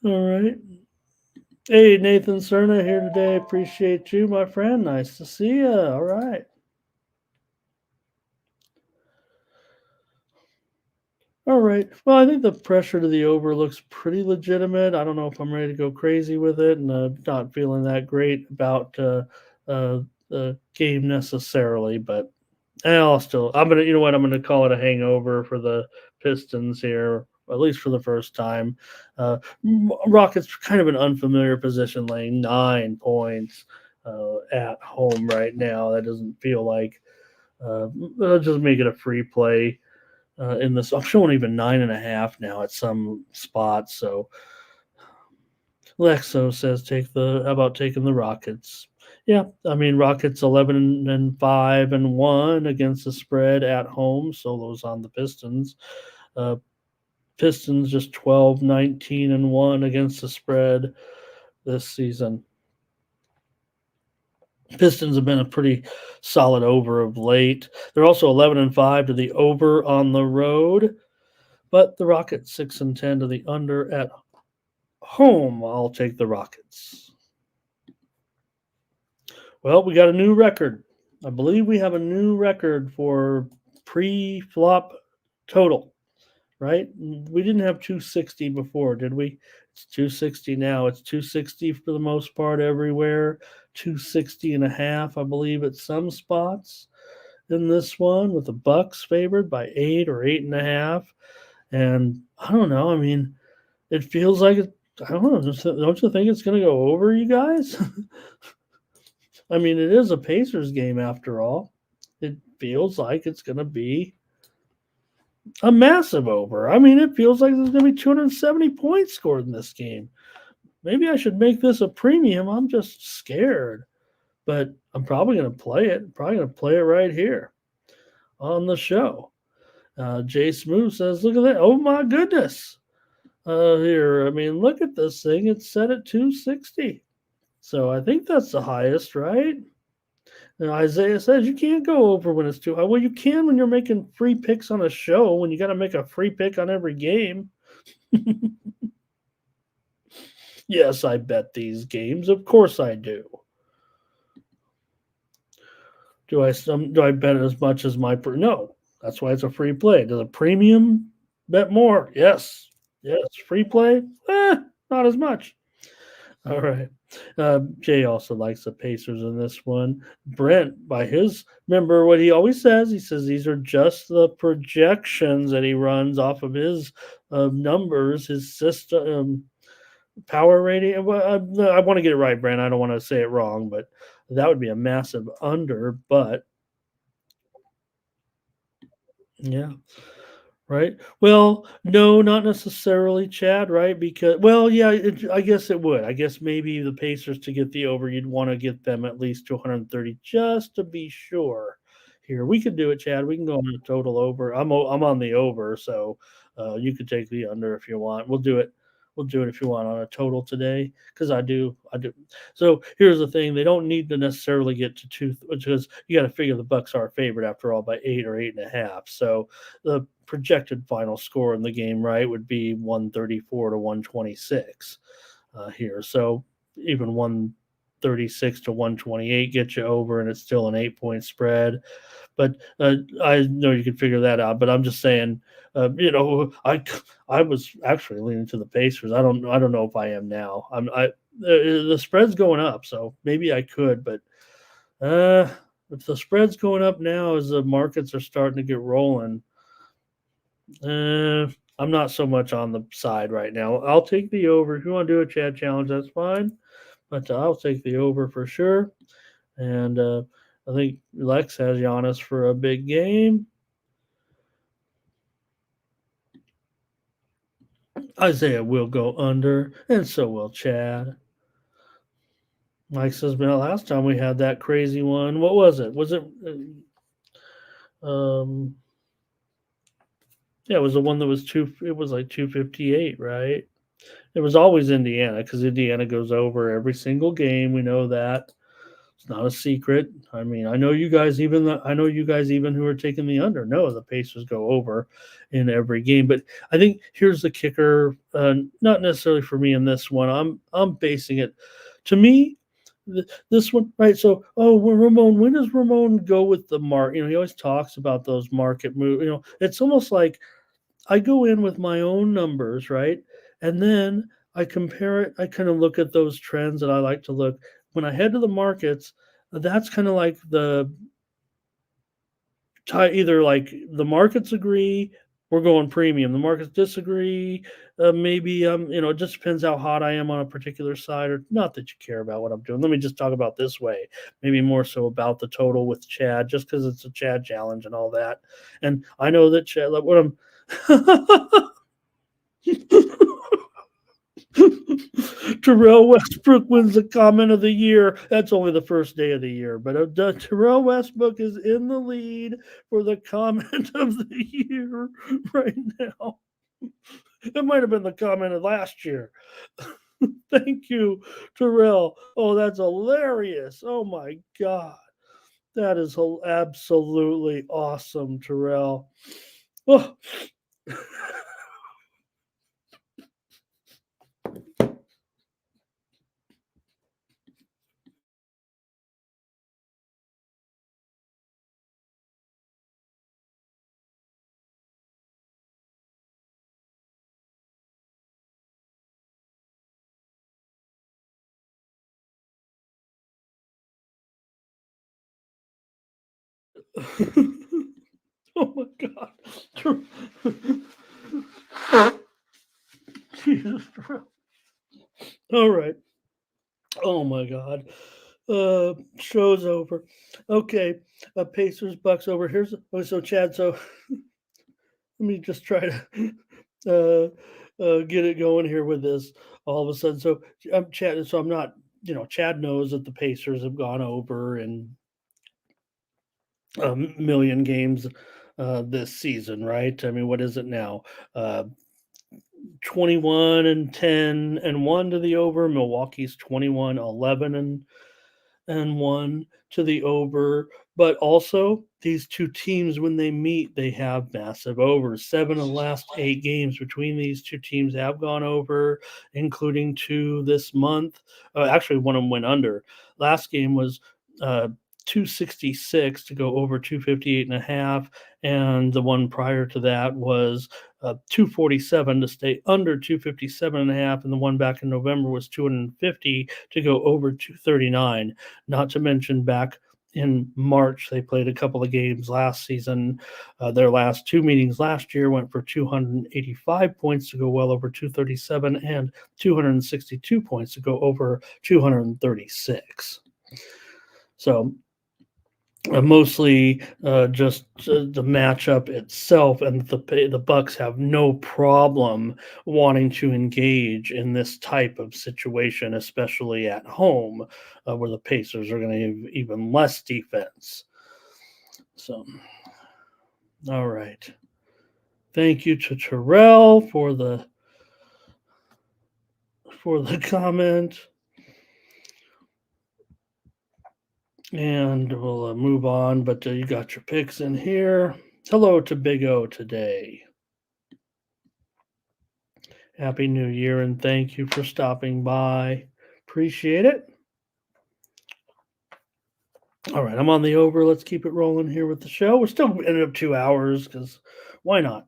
right. Hey, Nathan Cerna here today. Appreciate you, my friend. Nice to see you. All right. All right. Well, I think the pressure to the over looks pretty legitimate. I don't know if I'm ready to go crazy with it, and not feeling that great about the game necessarily. But I'm gonna call it a hangover for the Pistons here, at least for the first time. Rockets kind of an unfamiliar position, laying 9 points at home right now. That doesn't feel like. Let's just make it a free play in this. I'm showing even 9.5 now at some spots. So Lexo says how about taking the Rockets? Yeah, I mean Rockets 11-5-1 against the spread at home. Solos on the Pistons. Uh, Pistons just 12-19-1 against the spread this season. Pistons have been a pretty solid over of late. They're also 11-5 to the over on the road, but the Rockets 6-10 to the under at home. I'll take the Rockets. Well, we got a new record. I believe we have a new record for pre-flop total, right? We didn't have 260 before, did we? It's 260 now. It's 260 for the most part everywhere. 260.5, I believe, at some spots in this one, with the Bucks favored by 8 or 8.5. And I don't know. I mean, it feels like I don't know. Don't you think it's going to go over, you guys? I mean, it is a Pacers game after all. It feels like it's going to be a massive over. I mean, it feels like there's going to be 270 points scored in this game. Maybe I should make this a premium. I'm just scared. But I'm probably going to play it. Probably going to play it right here on the show. Jay Smooth says, look at that. Oh, my goodness. Here, I mean, look at this thing. It's set at 260. So I think that's the highest, right? And Isaiah says you can't go over when it's too high. Well, you can when you're making free picks on a show, when you got to make a free pick on every game. Yes, I bet these games. Of course I do. Do I bet as much as my no? That's why it's a free play. Does a premium bet more? Yes. Free play? Not as much. All right. Jay also likes the Pacers in this one. Brent, remember what he always says? He says these are just the projections that he runs off of his numbers, his system power rating. I want to get it right, Brent. I don't want to say it wrong, but that would be a massive under. But yeah. Right. Well, no, not necessarily, Chad. Right? Because, well, yeah, I guess it would. I guess maybe the Pacers to get the over, you'd want to get them at least to 130 just to be sure. Here, we could do it, Chad. We can go on a total over. I'm on the over, so you could take the under if you want. We'll do it. We'll do it if you want on a total today, because I do. So here's the thing: they don't need to necessarily get to two, because you got to figure the Bucks are favored after all by 8 or 8.5. So the projected final score in the game, right, would be 134 to 126 here. So even 136 to 128 gets you over, and it's still an 8-point spread. But I know you can figure that out. But I'm just saying, I was actually leaning to the Pacers. I don't know if I am now. The spread's going up, so maybe I could. But if the spread's going up now as the markets are starting to get rolling, I'm not so much on the side right now. I'll take the over. If you want to do a Chad challenge, that's fine. But I'll take the over for sure. And I think Lex has Giannis for a big game. Isaiah will go under, and so will Chad. Mike says, "Man, last time we had that crazy one. What was it? Was it? Yeah, it was the one that was It was like 258, right? It was always Indiana, because Indiana goes over every single game. We know that. It's not a secret. I mean, I know you guys even who are taking the under know the Pacers go over in every game. But I think here's the kicker. Not necessarily for me in this one. I'm basing it, to me, this one, right? So, Ramon, when does Ramon go with the mark? He always talks about those market moves. It's almost like I go in with my own numbers, right? And then I compare it. I kind of look at those trends that I like to look. When I head to the markets, that's kind of like either like the markets agree we're going premium. The markets disagree. Maybe it just depends how hot I am on a particular side, or not that you care about what I'm doing. Let me just talk about this way. Maybe more so about the total with Chad, just because it's a Chad challenge and all that. And I know that Chad, like what I'm. Terrell Westbrook wins the comment of the year. That's only the first day of the year, but Terrell Westbrook is in the lead for the comment of the year right now. It might have been the comment of last year. Thank you, Terrell. Oh, that's hilarious. Oh my God. That is absolutely awesome, Terrell. Oh. Oh my God. Jesus. All right. Oh my God. Show's over. Okay. Pacers Bucks over. So Chad. So let me just try to get it going here with this. All of a sudden, so I'm Chad. So I'm not. Chad knows that the Pacers have gone over in a million games this season, right? I mean, what is it now? 21 and 10 and 1 to the over. Milwaukee's 21, 11 and 1 to the over. But also, these two teams, when they meet, they have massive overs. 7 of the last 8 games between these two teams have gone over, including 2 this month. Actually, one of them went under. Last game was 266 to go over 258 and a half, and the one prior to that was 247 to stay under 257 and a half, and the one back in November was 250 to go over 239. Not to mention back in March, they played a couple of games last season. Their last 2 meetings last year went for 285 points to go well over 237, and 262 points to go over 236. So mostly just the matchup itself, and the Bucks have no problem wanting to engage in this type of situation, especially at home, where the Pacers are going to have even less defense. So, all right. Thank you to Terrell for the comment. And we'll move on, but you got your picks in here. Hello to Big O today. Happy New Year, and thank you for stopping by. Appreciate it. All right, I'm on the over. Let's keep it rolling here with the show. We're still ended up 2 hours because why not?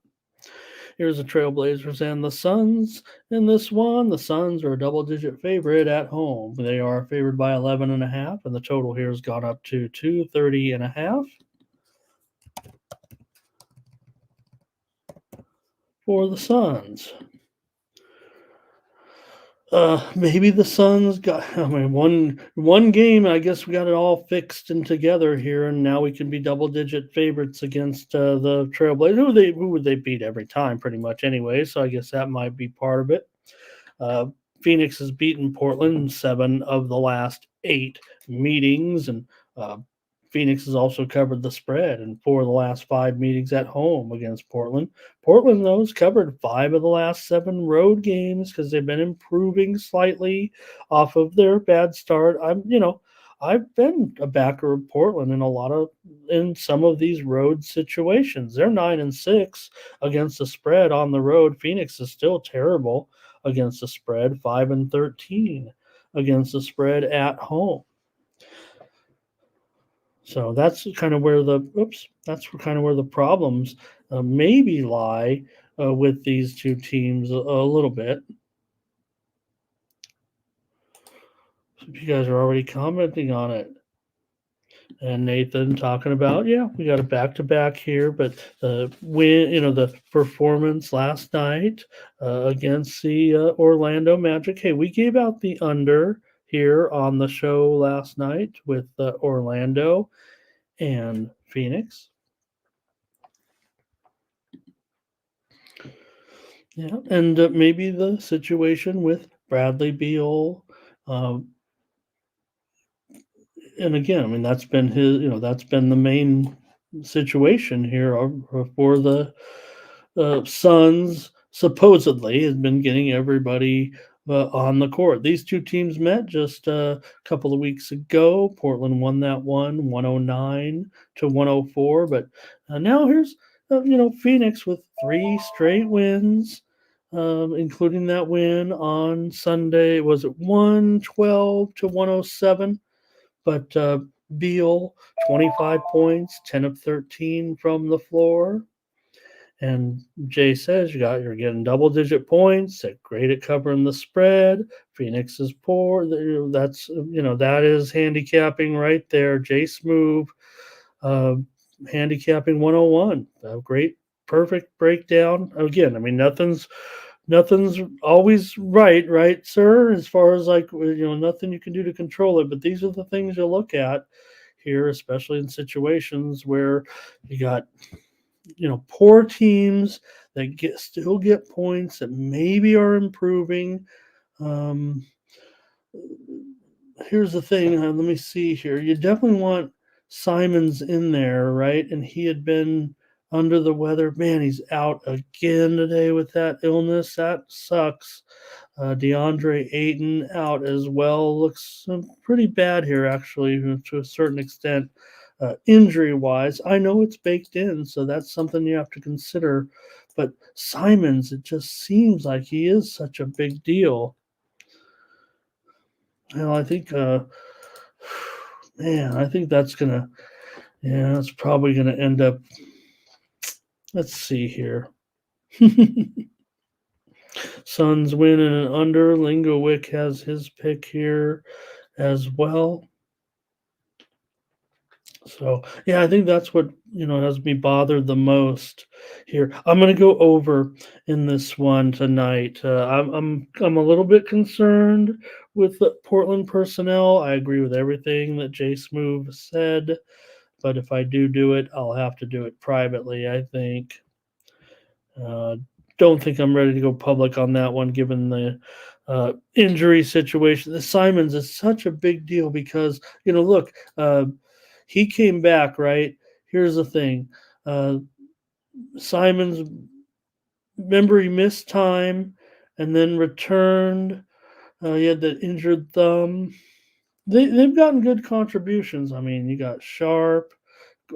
Here's the Trailblazers and the Suns in this one. The Suns are a double-digit favorite at home. They are favored by 11.5, and the total here has gone up to 230.5 for the Suns. Maybe the Suns got. I mean, one game. I guess we got it all fixed and together here, and now we can be double-digit favorites against the Trailblazers. Who would they beat every time, pretty much anyway? So I guess that might be part of it. Phoenix has beaten Portland in 7 of the last 8 meetings, and Phoenix has also covered the spread in 4 of the last 5 meetings at home against Portland. Portland, though, has covered 5 of the last 7 road games because they've been improving slightly off of their bad start. I've been a backer of Portland in some of these road situations. They're 9-6 against the spread on the road. Phoenix is still terrible against the spread, 5-13 against the spread at home. So that's kind of where the problems maybe lie with these two teams a little bit. So if you guys are already commenting on it, and Nathan talking about, yeah, we got a back-to-back here, but the the performance last night against the Orlando Magic. Hey, we gave out the under here on the show last night with Orlando and Phoenix. Yeah, and maybe the situation with Bradley Beal. And again, I mean, that's been the main situation here for the Suns. Supposedly, has been getting everybody on the court. These two teams met just a couple of weeks ago. Portland won that one, 109 to 104. But now here's Phoenix with 3 straight wins. Including that win on Sunday. Was it 112 to 107? But Beal, 25 points, 10 of 13 from the floor. And Jay says you're getting double-digit points. They're great at covering the spread. Phoenix is poor. That is handicapping right there. Jay Smoove, handicapping 101. A great, perfect breakdown. Again, I mean nothing's always right, sir, as far as nothing you can do to control it. But these are the things you look at here, especially in situations where you got poor teams that still get points that maybe are improving. Here's the thing. Let me see here. You definitely want Simons in there, right? And he had been under the weather. Man, he's out again today with that illness. That sucks. DeAndre Ayton out as well. Looks pretty bad here, actually, to a certain extent, injury-wise. I know it's baked in, so that's something you have to consider. But Simons, it just seems like he is such a big deal. I think, I think that's probably gonna end up. Let's see here. Suns win and an under. Lingowick has his pick here as well. So yeah, I think that's what has me bothered the most here. I'm going to go over in this one tonight. I'm a little bit concerned with the Portland personnel. I agree with everything that Jay Smoove said, but if I do it, I'll have to do it privately. I think. Don't think I'm ready to go public on that one, given the injury situation. The Simons is such a big deal because look. He came back, right? Here's the thing. Simons, remember he missed time and then returned. He had that injured thumb. They've gotten good contributions. I mean, you got Sharp.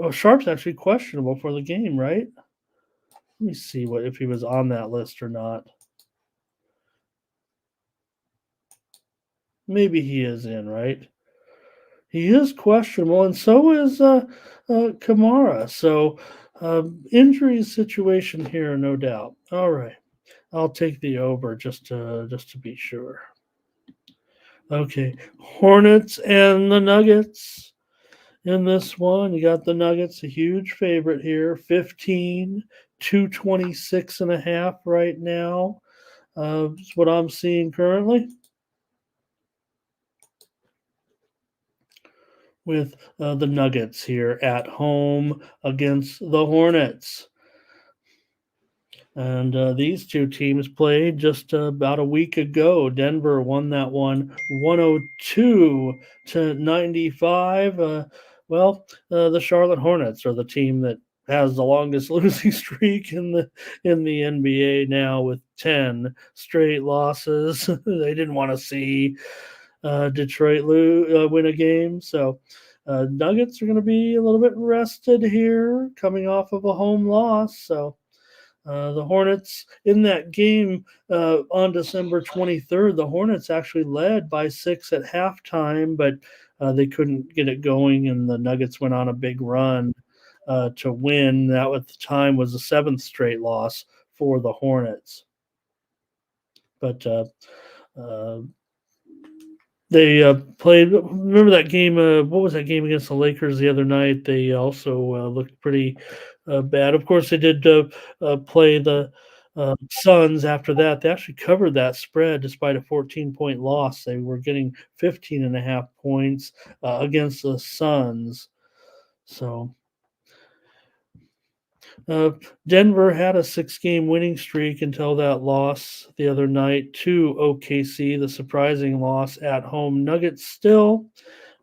Oh, Sharp's actually questionable for the game, right? Let me see if he was on that list or not. Maybe he is in, right? He is questionable, and so is Kamara. So, injury situation here, no doubt. All right, I'll take the over just to be sure. Okay, Hornets and the Nuggets in this one. You got the Nuggets, a huge favorite here, 15, 226.5 right now. That's what I'm seeing currently. With the Nuggets here at home against the Hornets. And these two teams played just about a week ago. Denver won that one 102 to 95. The Charlotte Hornets are the team that has the longest losing streak in the NBA now with 10 straight losses. They didn't want to see Detroit win a game. So Nuggets are going to be a little bit rested here coming off of a home loss. So the Hornets in that game on December 23rd, the Hornets actually led by 6 at halftime, but they couldn't get it going, and the Nuggets went on a big run to win. That at the time was the 7th straight loss for the Hornets. But They played. Remember that game? What was that game against the Lakers the other night? They also looked pretty bad. Of course, they did play the Suns after that. They actually covered that spread despite a 14-point loss. They were getting 15 and a half points against the Suns. So uh, Denver had a 6-game winning streak until that loss the other night to OKC, the surprising loss at home. Nuggets still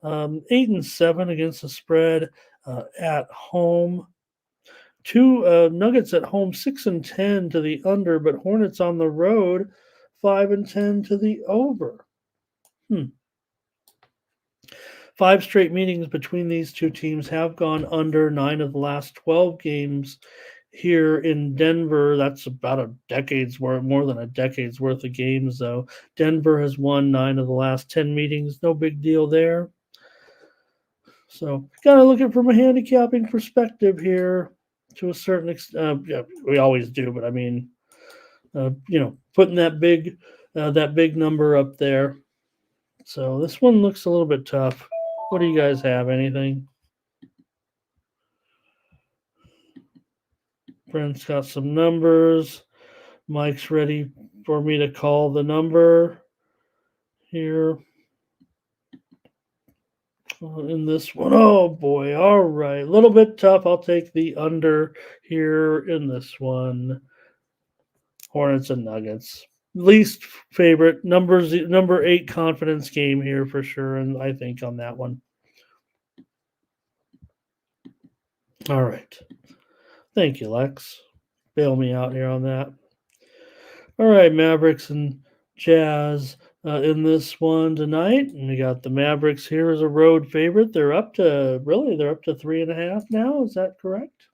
8-7 against the spread at home. Two Nuggets at home, 6-10 to the under, but Hornets on the road, 5-10 to the over. 5 straight meetings between these two teams have gone under 9 of the last 12 games here in Denver. That's about a decade's worth, more than a decade's worth of games, though. Denver has won 9 of the last 10 meetings. No big deal there. So, got to look at it from a handicapping perspective here to a certain extent. Yeah, we always do, but I mean, putting that big number up there. So this one looks a little bit tough. What do you guys have? Anything? Brent's got some numbers. Mike's ready for me to call the number here in this one. Oh boy. All right. A little bit tough. I'll take the under here in this one. Hornets and Nuggets. Least favorite number 8 confidence game here for sure, and I think on that one. All right. Thank you, Lex. Bail me out here on that. All right, Mavericks and Jazz in this one tonight. And we got the Mavericks here as a road favorite. They're up to 3.5 now. Is that correct?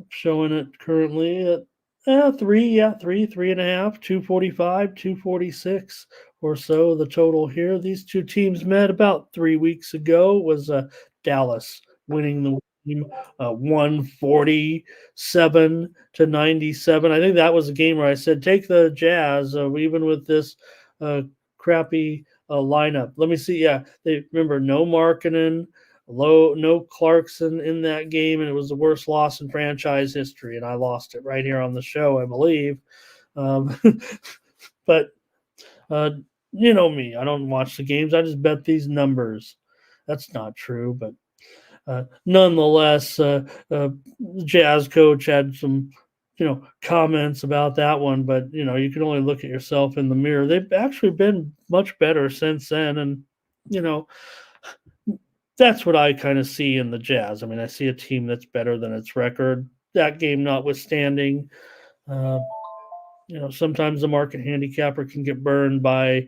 Showing it currently at 3.5, 245, 246 or so. The total here. These two teams met about 3 weeks ago. It was Dallas winning the game 147-97. I think that was a game where I said take the Jazz, even with this crappy lineup. Let me see. Yeah, they remember no Markkanen, no Clarkson in that game, and it was the worst loss in franchise history. And I lost it right here on the show, I believe. But you know me, I don't watch the games. I just bet these numbers. That's not true, but nonetheless, the Jazz coach had some, comments about that one. But you can only look at yourself in the mirror. They've actually been much better since then, and that's what I kind of see in the Jazz. I mean, I see a team that's better than its record. That game notwithstanding, sometimes the market handicapper can get burned by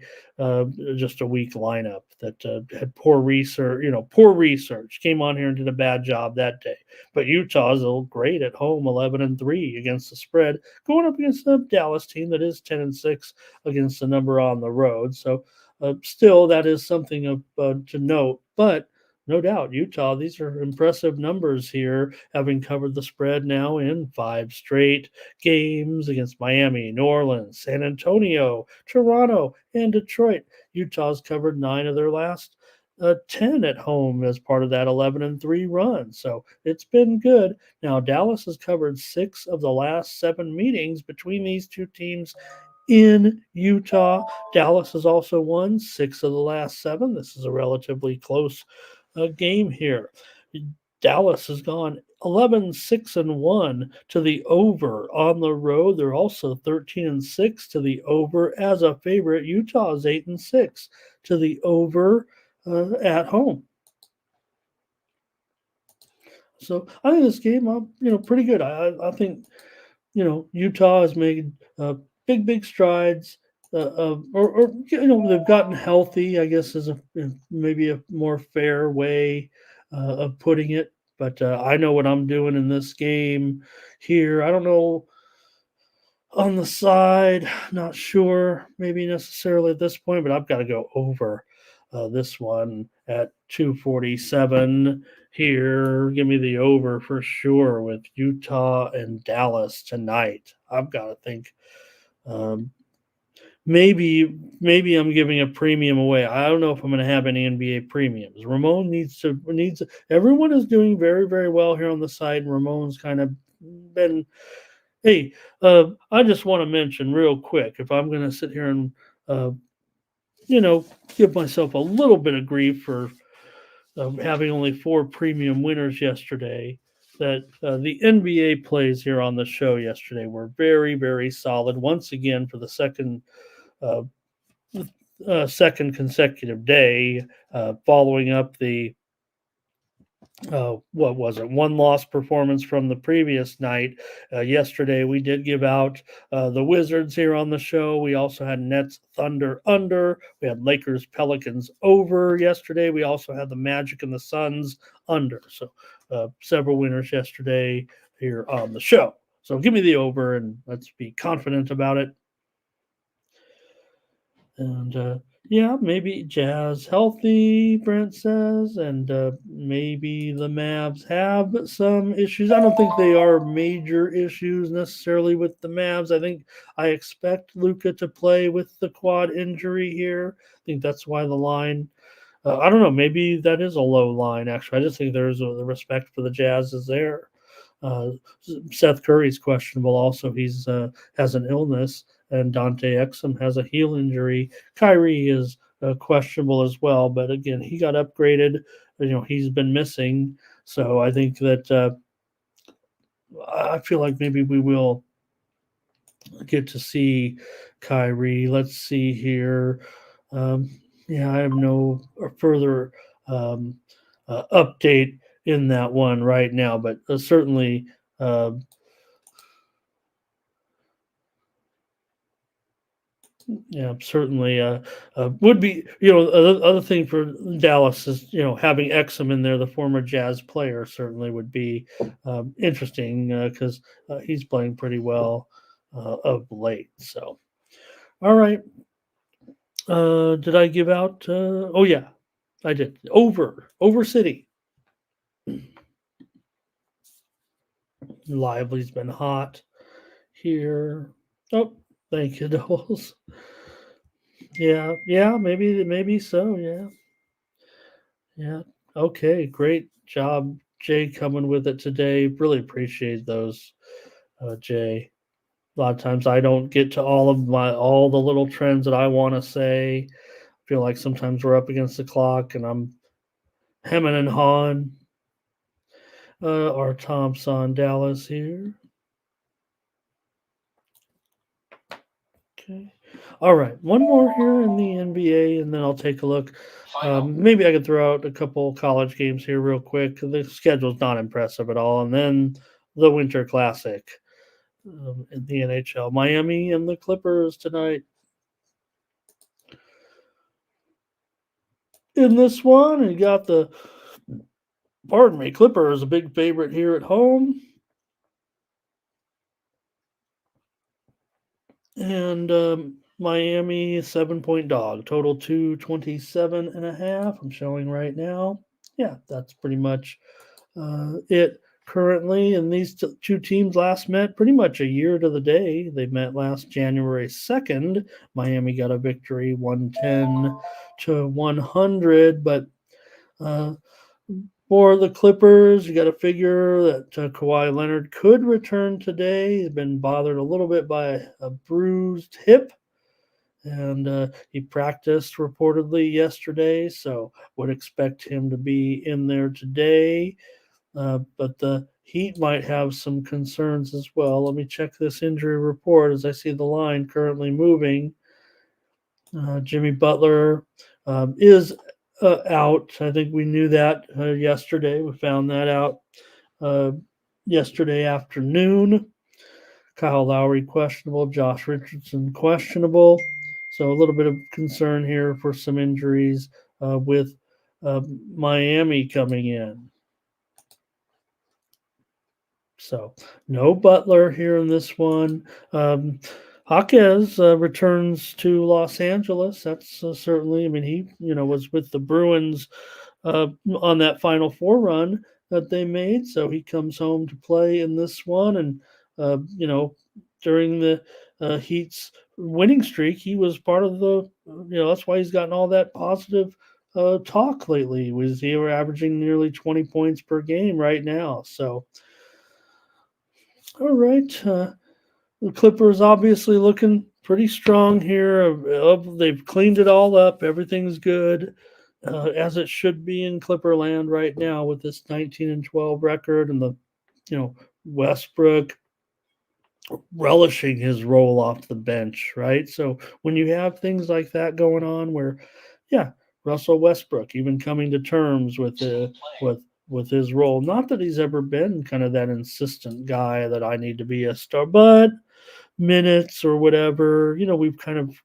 just a weak lineup that had poor research. Poor research came on here and did a bad job that day. But Utah's great at home, 11-3 against the spread, going up against the Dallas team that is 10-6 against the number on the road. So still, that is something to note. But no doubt, Utah, these are impressive numbers here, having covered the spread now in 5 straight games against Miami, New Orleans, San Antonio, Toronto, and Detroit. Utah's covered 9 of their last 10 at home as part of that 11-3 run. So it's been good. Now, Dallas has covered 6 of the last 7 meetings between these two teams in Utah. Dallas has also won 6 of the last 7. This is a relatively close game here. Dallas has gone 11-6-1 to the over on the road. They're also 13-6 to the over as a favorite. Utah is 8-6 to the over at home. So I think this game, pretty good. I think, Utah has made big strides. Or they've gotten healthy, I guess, is maybe a more fair way of putting it. But I know what I'm doing in this game here. I don't know on the side, not sure, maybe necessarily at this point, but I've got to go over this one at 247 here. Give me the over for sure with Utah and Dallas tonight. I've got to think maybe I'm giving a premium away. I don't know if I'm going to have any NBA premiums. Ramon needs everyone is doing very very well here on the site, and Ramon's kind of been. Hey, I just want to mention real quick if I'm going to sit here and uh, give myself a little bit of grief for having only 4 premium winners yesterday. That the NBA plays here on the show yesterday were very, very solid. Once again, for the uh, second consecutive day, following up the what was it, one loss performance from the previous night. Yesterday, we did give out the Wizards here on the show. We also had Nets Thunder under. We had Lakers Pelicans over yesterday. We also had the Magic and the Suns under. So several winners yesterday here on the show. So give me the over and let's be confident about it. And yeah, maybe Jazz healthy, Brent says, and maybe the Mavs have some issues. I don't think they are major issues necessarily with the Mavs. I expect Luka to play with the quad injury here. I think that's why the line. I don't know. Maybe that is a low line. Actually, I just think the respect for the Jazz is there. Uh, Seth Curry's questionable. Also, he's has an illness, and Dante Exum has a heel injury. Kyrie is questionable as well, but again, he got upgraded. He's been missing, so I think that I feel like maybe we will get to see Kyrie. Let's see here. Um, yeah, I have no further um, update in that one right now, but certainly. Yeah, certainly would be. Other thing for Dallas is having Exum in there, the former Jazz player, certainly would be interesting because he's playing pretty well of late. So, all right. Did I give out? Oh yeah, I did. Over City. Lively's been hot here. Oh, thank you, Doles. Yeah, maybe so. Yeah. Yeah. Okay. Great job, Jay, coming with it today. Really appreciate those, Jay. A lot of times I don't get to all the little trends that I want to say. I feel like sometimes we're up against the clock and I'm hemming and hawing. Our Thompson Dallas here. Okay. All right. One more here in the NBA, and then I'll take a look. Maybe I could throw out a couple college games here real quick. The schedule's not impressive at all. And then the Winter Classic in the NHL. Miami and the Clippers tonight. In this one, you got Clippers, a big favorite here at home. And Miami, 7-point dog. Total 227.5. I'm showing right now. Yeah, that's pretty much it currently. And these two teams last met pretty much a year to the day. They met last January 2nd. Miami got a victory 110-100. But for the Clippers, you got to figure that Kawhi Leonard could return today. He's been bothered a little bit by a bruised hip, and he practiced reportedly yesterday, so would expect him to be in there today. But the Heat might have some concerns as well. Let me check this injury report as I see the line currently moving. Jimmy Butler is out. I think we knew that yesterday. We found that out yesterday afternoon. Kyle Lowry questionable. Josh Richardson questionable. So a little bit of concern here for some injuries with Miami coming in. So no Butler here in this one. Jaquez returns to Los Angeles. That's certainly. I mean, he was with the Bruins on that Final Four run that they made, so he comes home to play in this one. And during the Heat's winning streak, he was part of that's why he's gotten all that positive talk lately. Was he were averaging nearly 20 points per game right now? So, all right. The Clippers obviously looking pretty strong here. They've cleaned it all up. Everything's good, as it should be in Clipperland right now with this 19-12 record and the Westbrook relishing his role off the bench, right? So when you have things like that going on, where, yeah, Russell Westbrook even coming to terms with his role. Not that he's ever been kind of that insistent guy that I need to be a star, but minutes or whatever, we've kind of,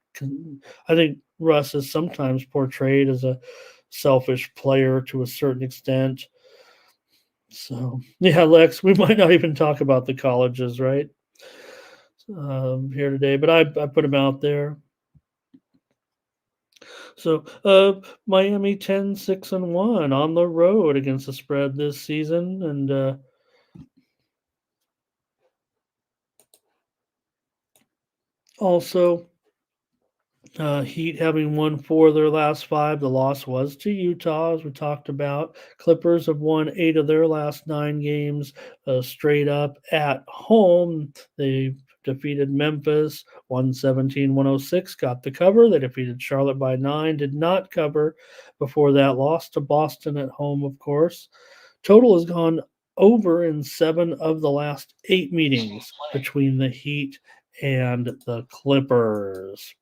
I think Russ is sometimes portrayed as a selfish player to a certain extent. So yeah, Lex, we might not even talk about the colleges, right? Here today, but I put him out there. So Miami 10-6-1 on the road against the spread this season, and also Heat having won 4 of their last 5. The loss was to Utah, as we talked about. Clippers have won 8 of their last 9 games straight up at home. They defeated Memphis 117-106, got the cover. They defeated Charlotte by 9, did not cover before that. Lost to Boston at home, of course. Total has gone over in 7 of the last 8 meetings between the Heat and the Clippers.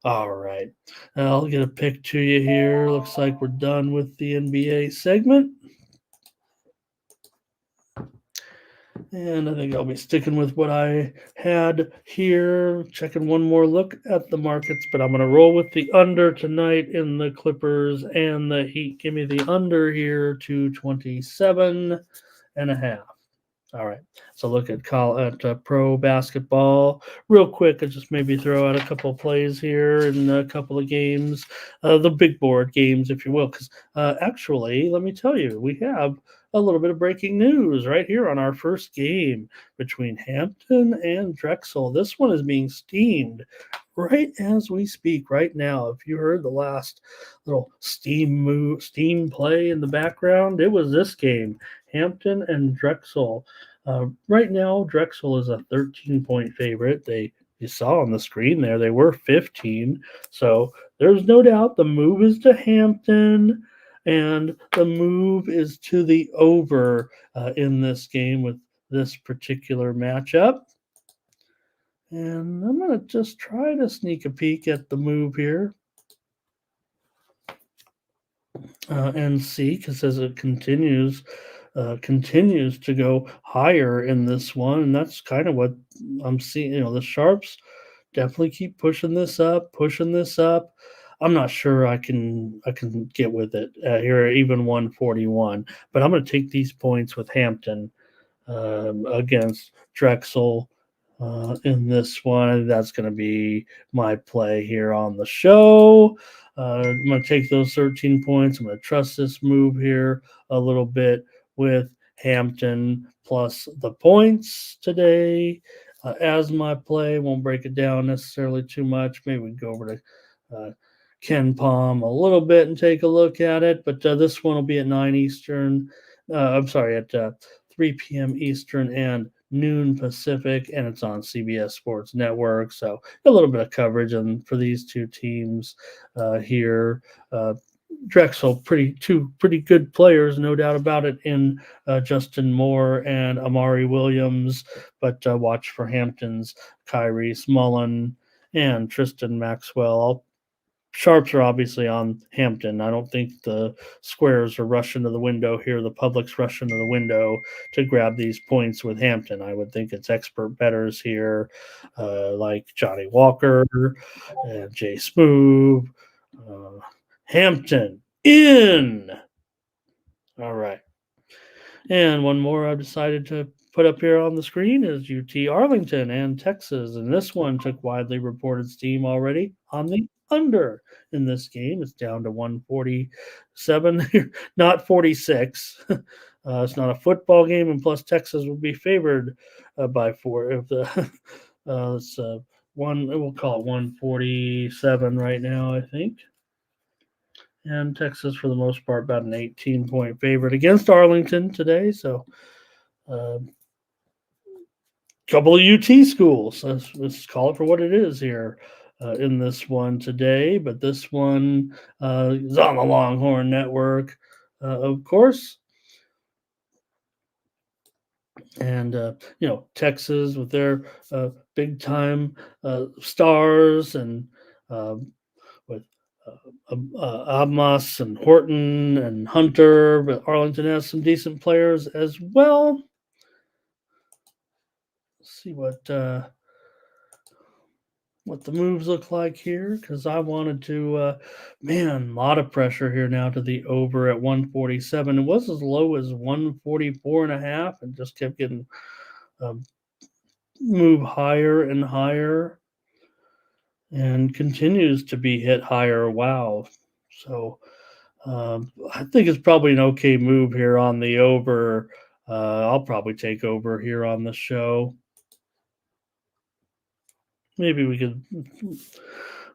All right. I'll get a pick to you here. Looks like we're done with the NBA segment. And I think I'll be sticking with what I had here, checking one more look at the markets, but I'm going to roll with the under tonight in the Clippers and the Heat. Give me the under here to 27.5. All right. So look at pro basketball real quick. I just maybe throw out a couple of plays here and a couple of games, the big board games, if you will. Because actually, let me tell you, we have a little bit of breaking news right here on our first game between Hampton and Drexel. This one is being steamed right as we speak right now. If you heard the last little steam play in the background, it was this game. Hampton and Drexel. Right now, Drexel is a 13-point favorite. You saw on the screen there, they were 15. So there's no doubt the move is to Hampton, and the move is to the over in this game with this particular matchup. And I'm going to just try to sneak a peek at the move here. And see, because as it continues to go higher in this one, and that's kind of what I'm seeing. The sharps definitely keep pushing this up. I'm not sure I can get with it here, even 141, but I'm going to take these points with Hampton against Drexel. In this one, that's going to be my play here on the show. I'm going to take those 13 points. I'm going to trust this move here a little bit with Hampton plus the points today as my play. Won't break it down necessarily too much. Maybe we can go over to Ken Palm a little bit and take a look at it. But this one will be at 9 Eastern. At 3 p.m. Eastern and noon Pacific, and it's on CBS Sports Network. So a little bit of coverage and for these two teams here. Drexel, two pretty good players, no doubt about it, in Justin Moore and Amari Williams. But watch for Hampton's Kyrie Smullen and Tristan Maxwell. Sharps are obviously on Hampton. I don't think the squares are rushing to the window here. The public's rushing to the window to grab these points with Hampton. I would think it's expert bettors here, like Johnny Walker and Jay Smoove. Hampton in. All right. And one more I've decided to put up here on the screen is UT Arlington and Texas. And this one took widely reported steam already on the under in this game. It's down to 147, not 46. It's not a football game, and plus Texas will be favored by 4 if the we'll call it 147 right now, I think. And Texas, for the most part, about an 18-point favorite against Arlington today. So, couple of UT schools. Let's call it for what it is here in this one today. But this one is on the Longhorn Network, of course. And, Texas with their big time stars and with Abmas and Horton and Hunter. But Arlington has some decent players as well. Let's see what the moves look like here, because I wanted to, a lot of pressure here now to the over at 147. It was as low as 144.5 and just kept getting move higher and higher and continues to be hit higher. Wow. So I think it's probably an okay move here on the over. I'll probably take over here on the show. Maybe we could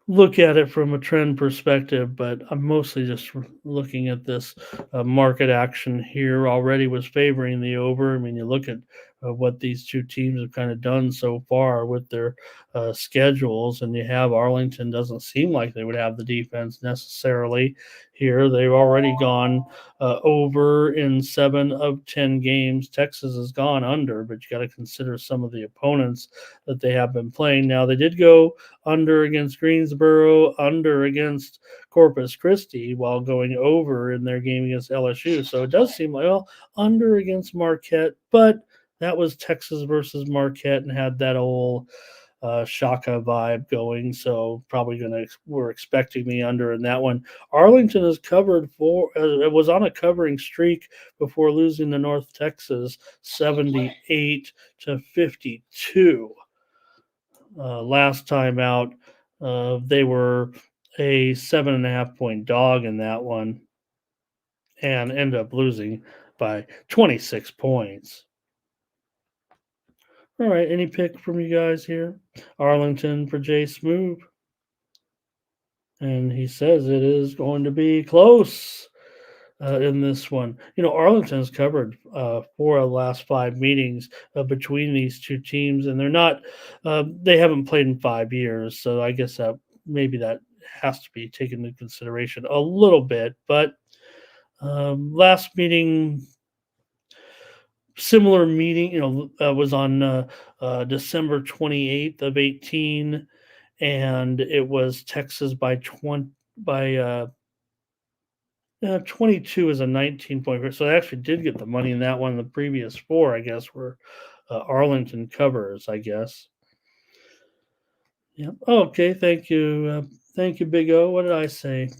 look at it from a trend perspective, but I'm mostly just looking at this market action here already was favoring the over. I mean, you look at what these two teams have kind of done so far with their schedules, and you have Arlington doesn't seem like they would have the defense necessarily here. They've already gone over in 7 of 10 games. Texas has gone under, but you got to consider some of the opponents that they have been playing. Now, they did go under against Greensboro, under against Corpus Christi, while going over in their game against LSU. So it does seem like, well, under against Marquette, but that was Texas versus Marquette and had that old Shaka vibe going. So probably we're expecting the under in that one. Arlington has covered it was on a covering streak before losing to North Texas 78-52. Last time out, they were a 7.5-point dog in that one and ended up losing by 26 points. All right, any pick from you guys here? Arlington for Jay Smoove. And he says it is going to be close in this one. Arlington's covered 4 of the last 5 meetings between these two teams, and they're not, they haven't played in 5 years. So I guess maybe that has to be taken into consideration a little bit. But last meeting, similar meeting, was on December 28th of 18, and it was Texas by 22 is a 19-point. So I actually did get the money in that one. The previous 4, I guess, were Arlington covers, I guess. Yeah. Okay. Thank you. Thank you, Big O. What did I say?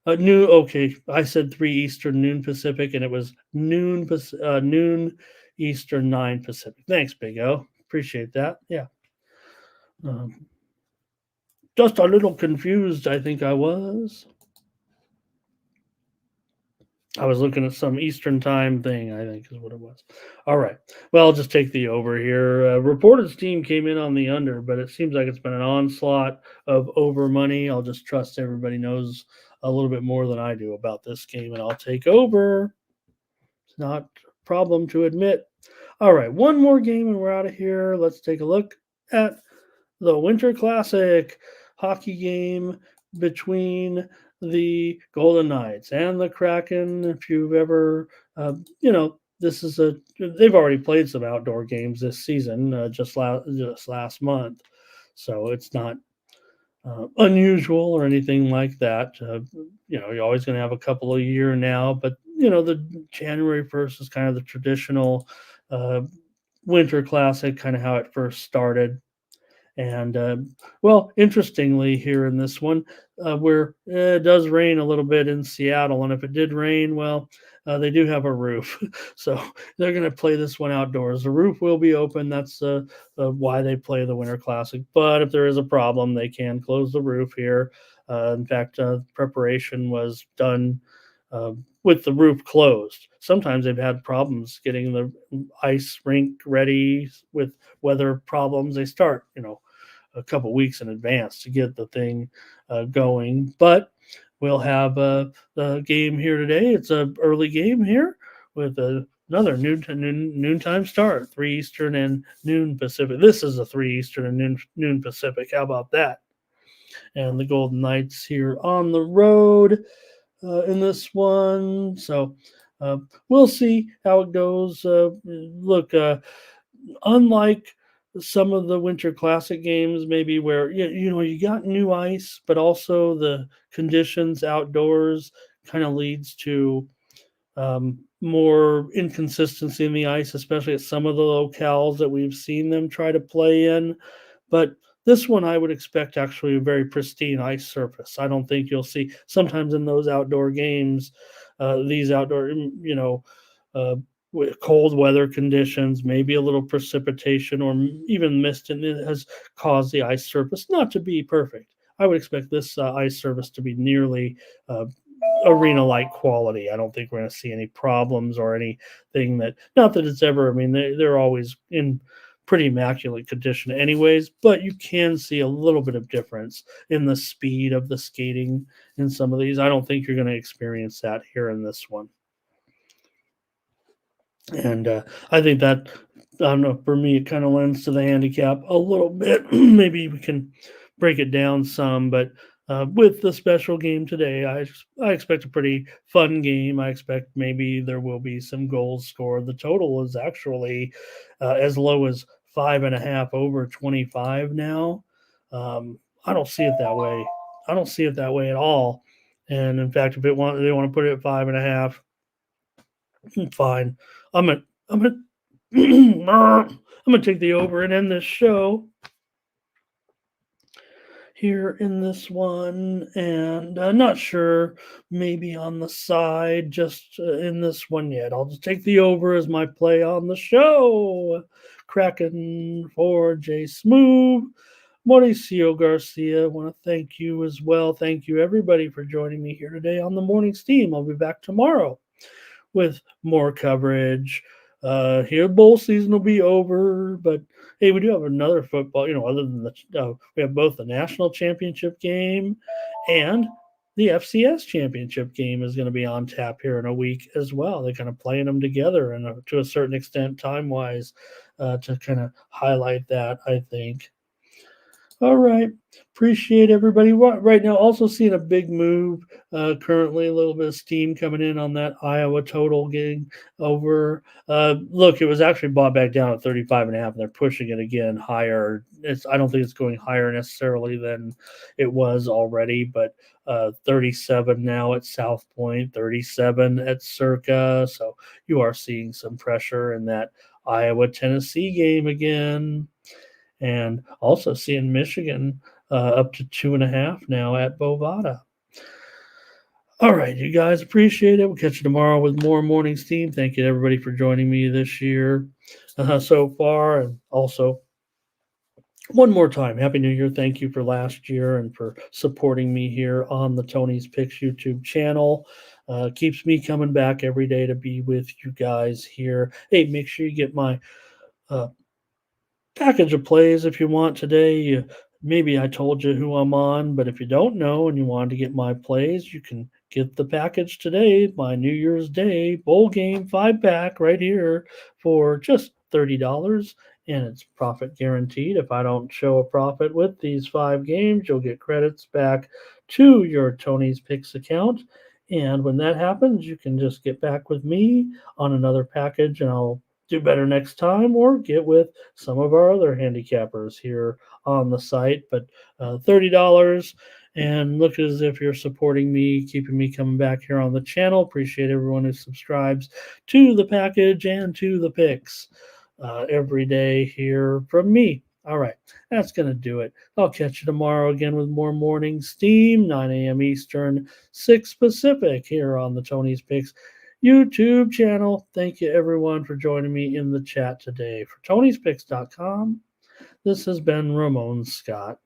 Noon. Okay, I said 3 Eastern, noon Pacific, and it was noon Eastern, 9 Pacific. Thanks, Big O. Appreciate that. Yeah. Just a little confused, I think I was. I was looking at some Eastern time thing, I think is what it was. All right. Well, I'll just take the over here. Reported's team came in on the under, but it seems like it's been an onslaught of over money. I'll just trust everybody knows a little bit more than I do about this game, and I'll take over. It's not a problem to admit. All right. One more game, and we're out of here. Let's take a look at the Winter Classic hockey game between the Golden Knights and the Kraken. If you've ever, this is they've already played some outdoor games this season, just last month, so it's not unusual or anything like that. You're always going to have a couple a year now, but the January 1st is kind of the traditional Winter Classic, kind of how it first started. And, interestingly, here in this one, where it does rain a little bit in Seattle, and if it did rain, they do have a roof. So they're going to play this one outdoors. The roof will be open. That's why they play the Winter Classic. But if there is a problem, they can close the roof here. In fact, preparation was done with the roof closed. Sometimes they've had problems getting the ice rink ready with weather problems. They start, a couple weeks in advance to get the thing going. But we'll have the game here today. It's an early game here with another noontime start, 3 Eastern and noon Pacific. This is a 3 Eastern and noon Pacific. How about that? And the Golden Knights here on the road in this one. So we'll see how it goes. Look, unlike some of the Winter Classic games, maybe where you got new ice, but also the conditions outdoors kind of leads to more inconsistency in the ice, especially at some of the locales that we've seen them try to play in. But this one, I would expect actually a very pristine ice surface. I don't think you'll see sometimes in those outdoor games, these outdoor, uh, with cold weather conditions, maybe a little precipitation or even mist, and it has caused the ice surface not to be perfect. I would expect this ice surface to be nearly arena-like quality. I don't think we're going to see any problems or anything that. Not that it's ever. I mean, they're always in pretty immaculate condition, anyways. But you can see a little bit of difference in the speed of the skating in some of these. I don't think you're going to experience that here in this one. And I think that, I don't know, for me, it kind of lends to the handicap a little bit. Maybe we can break it down some, but with the special game today, I expect a pretty fun game. I expect maybe there will be some goals scored. The total is actually as low as 5.5 over 25 now. I don't see it that way. I don't see it that way at all. And in fact, if they want to put it at 5.5, fine. I'm gonna I'm gonna I'm gonna take the over and end this show here in this one, and I'm not sure, maybe on the side, just in this one yet. I'll just take the over as my play on the show. Kraken for Jay Smooth. Mauricio Garcia, I want to thank you as well. Thank you, everybody, for joining me here today on the Morning Steam. I'll be back tomorrow with more coverage. Here, bowl season will be over, but hey, we do have another football. Other than we have both the national championship game and the FCS championship game is going to be on tap here in a week as well. They're kind of playing them together, and to a certain extent, time wise, to kind of highlight that, I think. All right. Appreciate everybody. Right now, also seeing a big move currently, a little bit of steam coming in on that Iowa total getting over. Look, it was actually bought back down at 35.5, and they're pushing it again higher. I don't think it's going higher necessarily than it was already, but 37 now at South Point, 37 at Circa. So you are seeing some pressure in that Iowa-Tennessee game again. And also seeing Michigan up to 2.5 now at Bovada. All right, you guys, appreciate it. We'll catch you tomorrow with more Morning Steam. Thank you to everybody for joining me this year so far. And also, one more time, Happy New Year. Thank you for last year and for supporting me here on the Tony's Picks YouTube channel. Keeps me coming back every day to be with you guys here. Hey, make sure you get my package of plays if you want today. Maybe I told you who I'm on, but if you don't know and you want to get my plays, you can get the package today, my New Year's Day bowl game 5-pack right here for just $30, and it's profit guaranteed. If I don't show a profit with these 5 games, you'll get credits back to your Tony's Picks account. And when that happens, you can just get back with me on another package, and I'll do better next time, or get with some of our other handicappers here on the site. But $30, and look as if you're supporting me, keeping me coming back here on the channel. Appreciate everyone who subscribes to the package and to the picks every day here from me. All right, that's going to do it. I'll catch you tomorrow again with more Morning Steam, 9 a.m. Eastern, 6 Pacific, here on the Tony's Picks YouTube channel. Thank you, everyone, for joining me in the chat today. For Tony'sPicks.com, this has been Ramon Scott.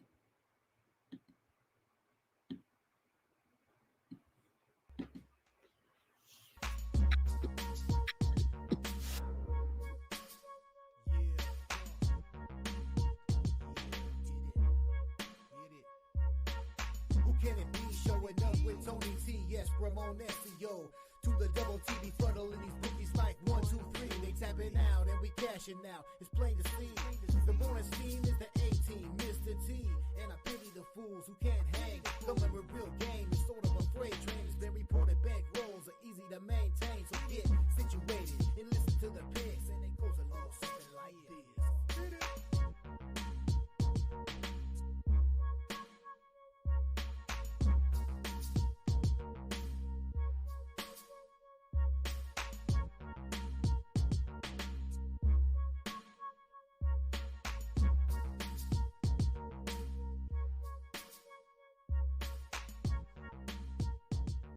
Ramon SEO. To the double T, be funneling these bookies like 1, 2, 3. They tapping out and we cashing out. It's plain to see. The morning scheme is the A team, Mr. T. And I pity the fools who can't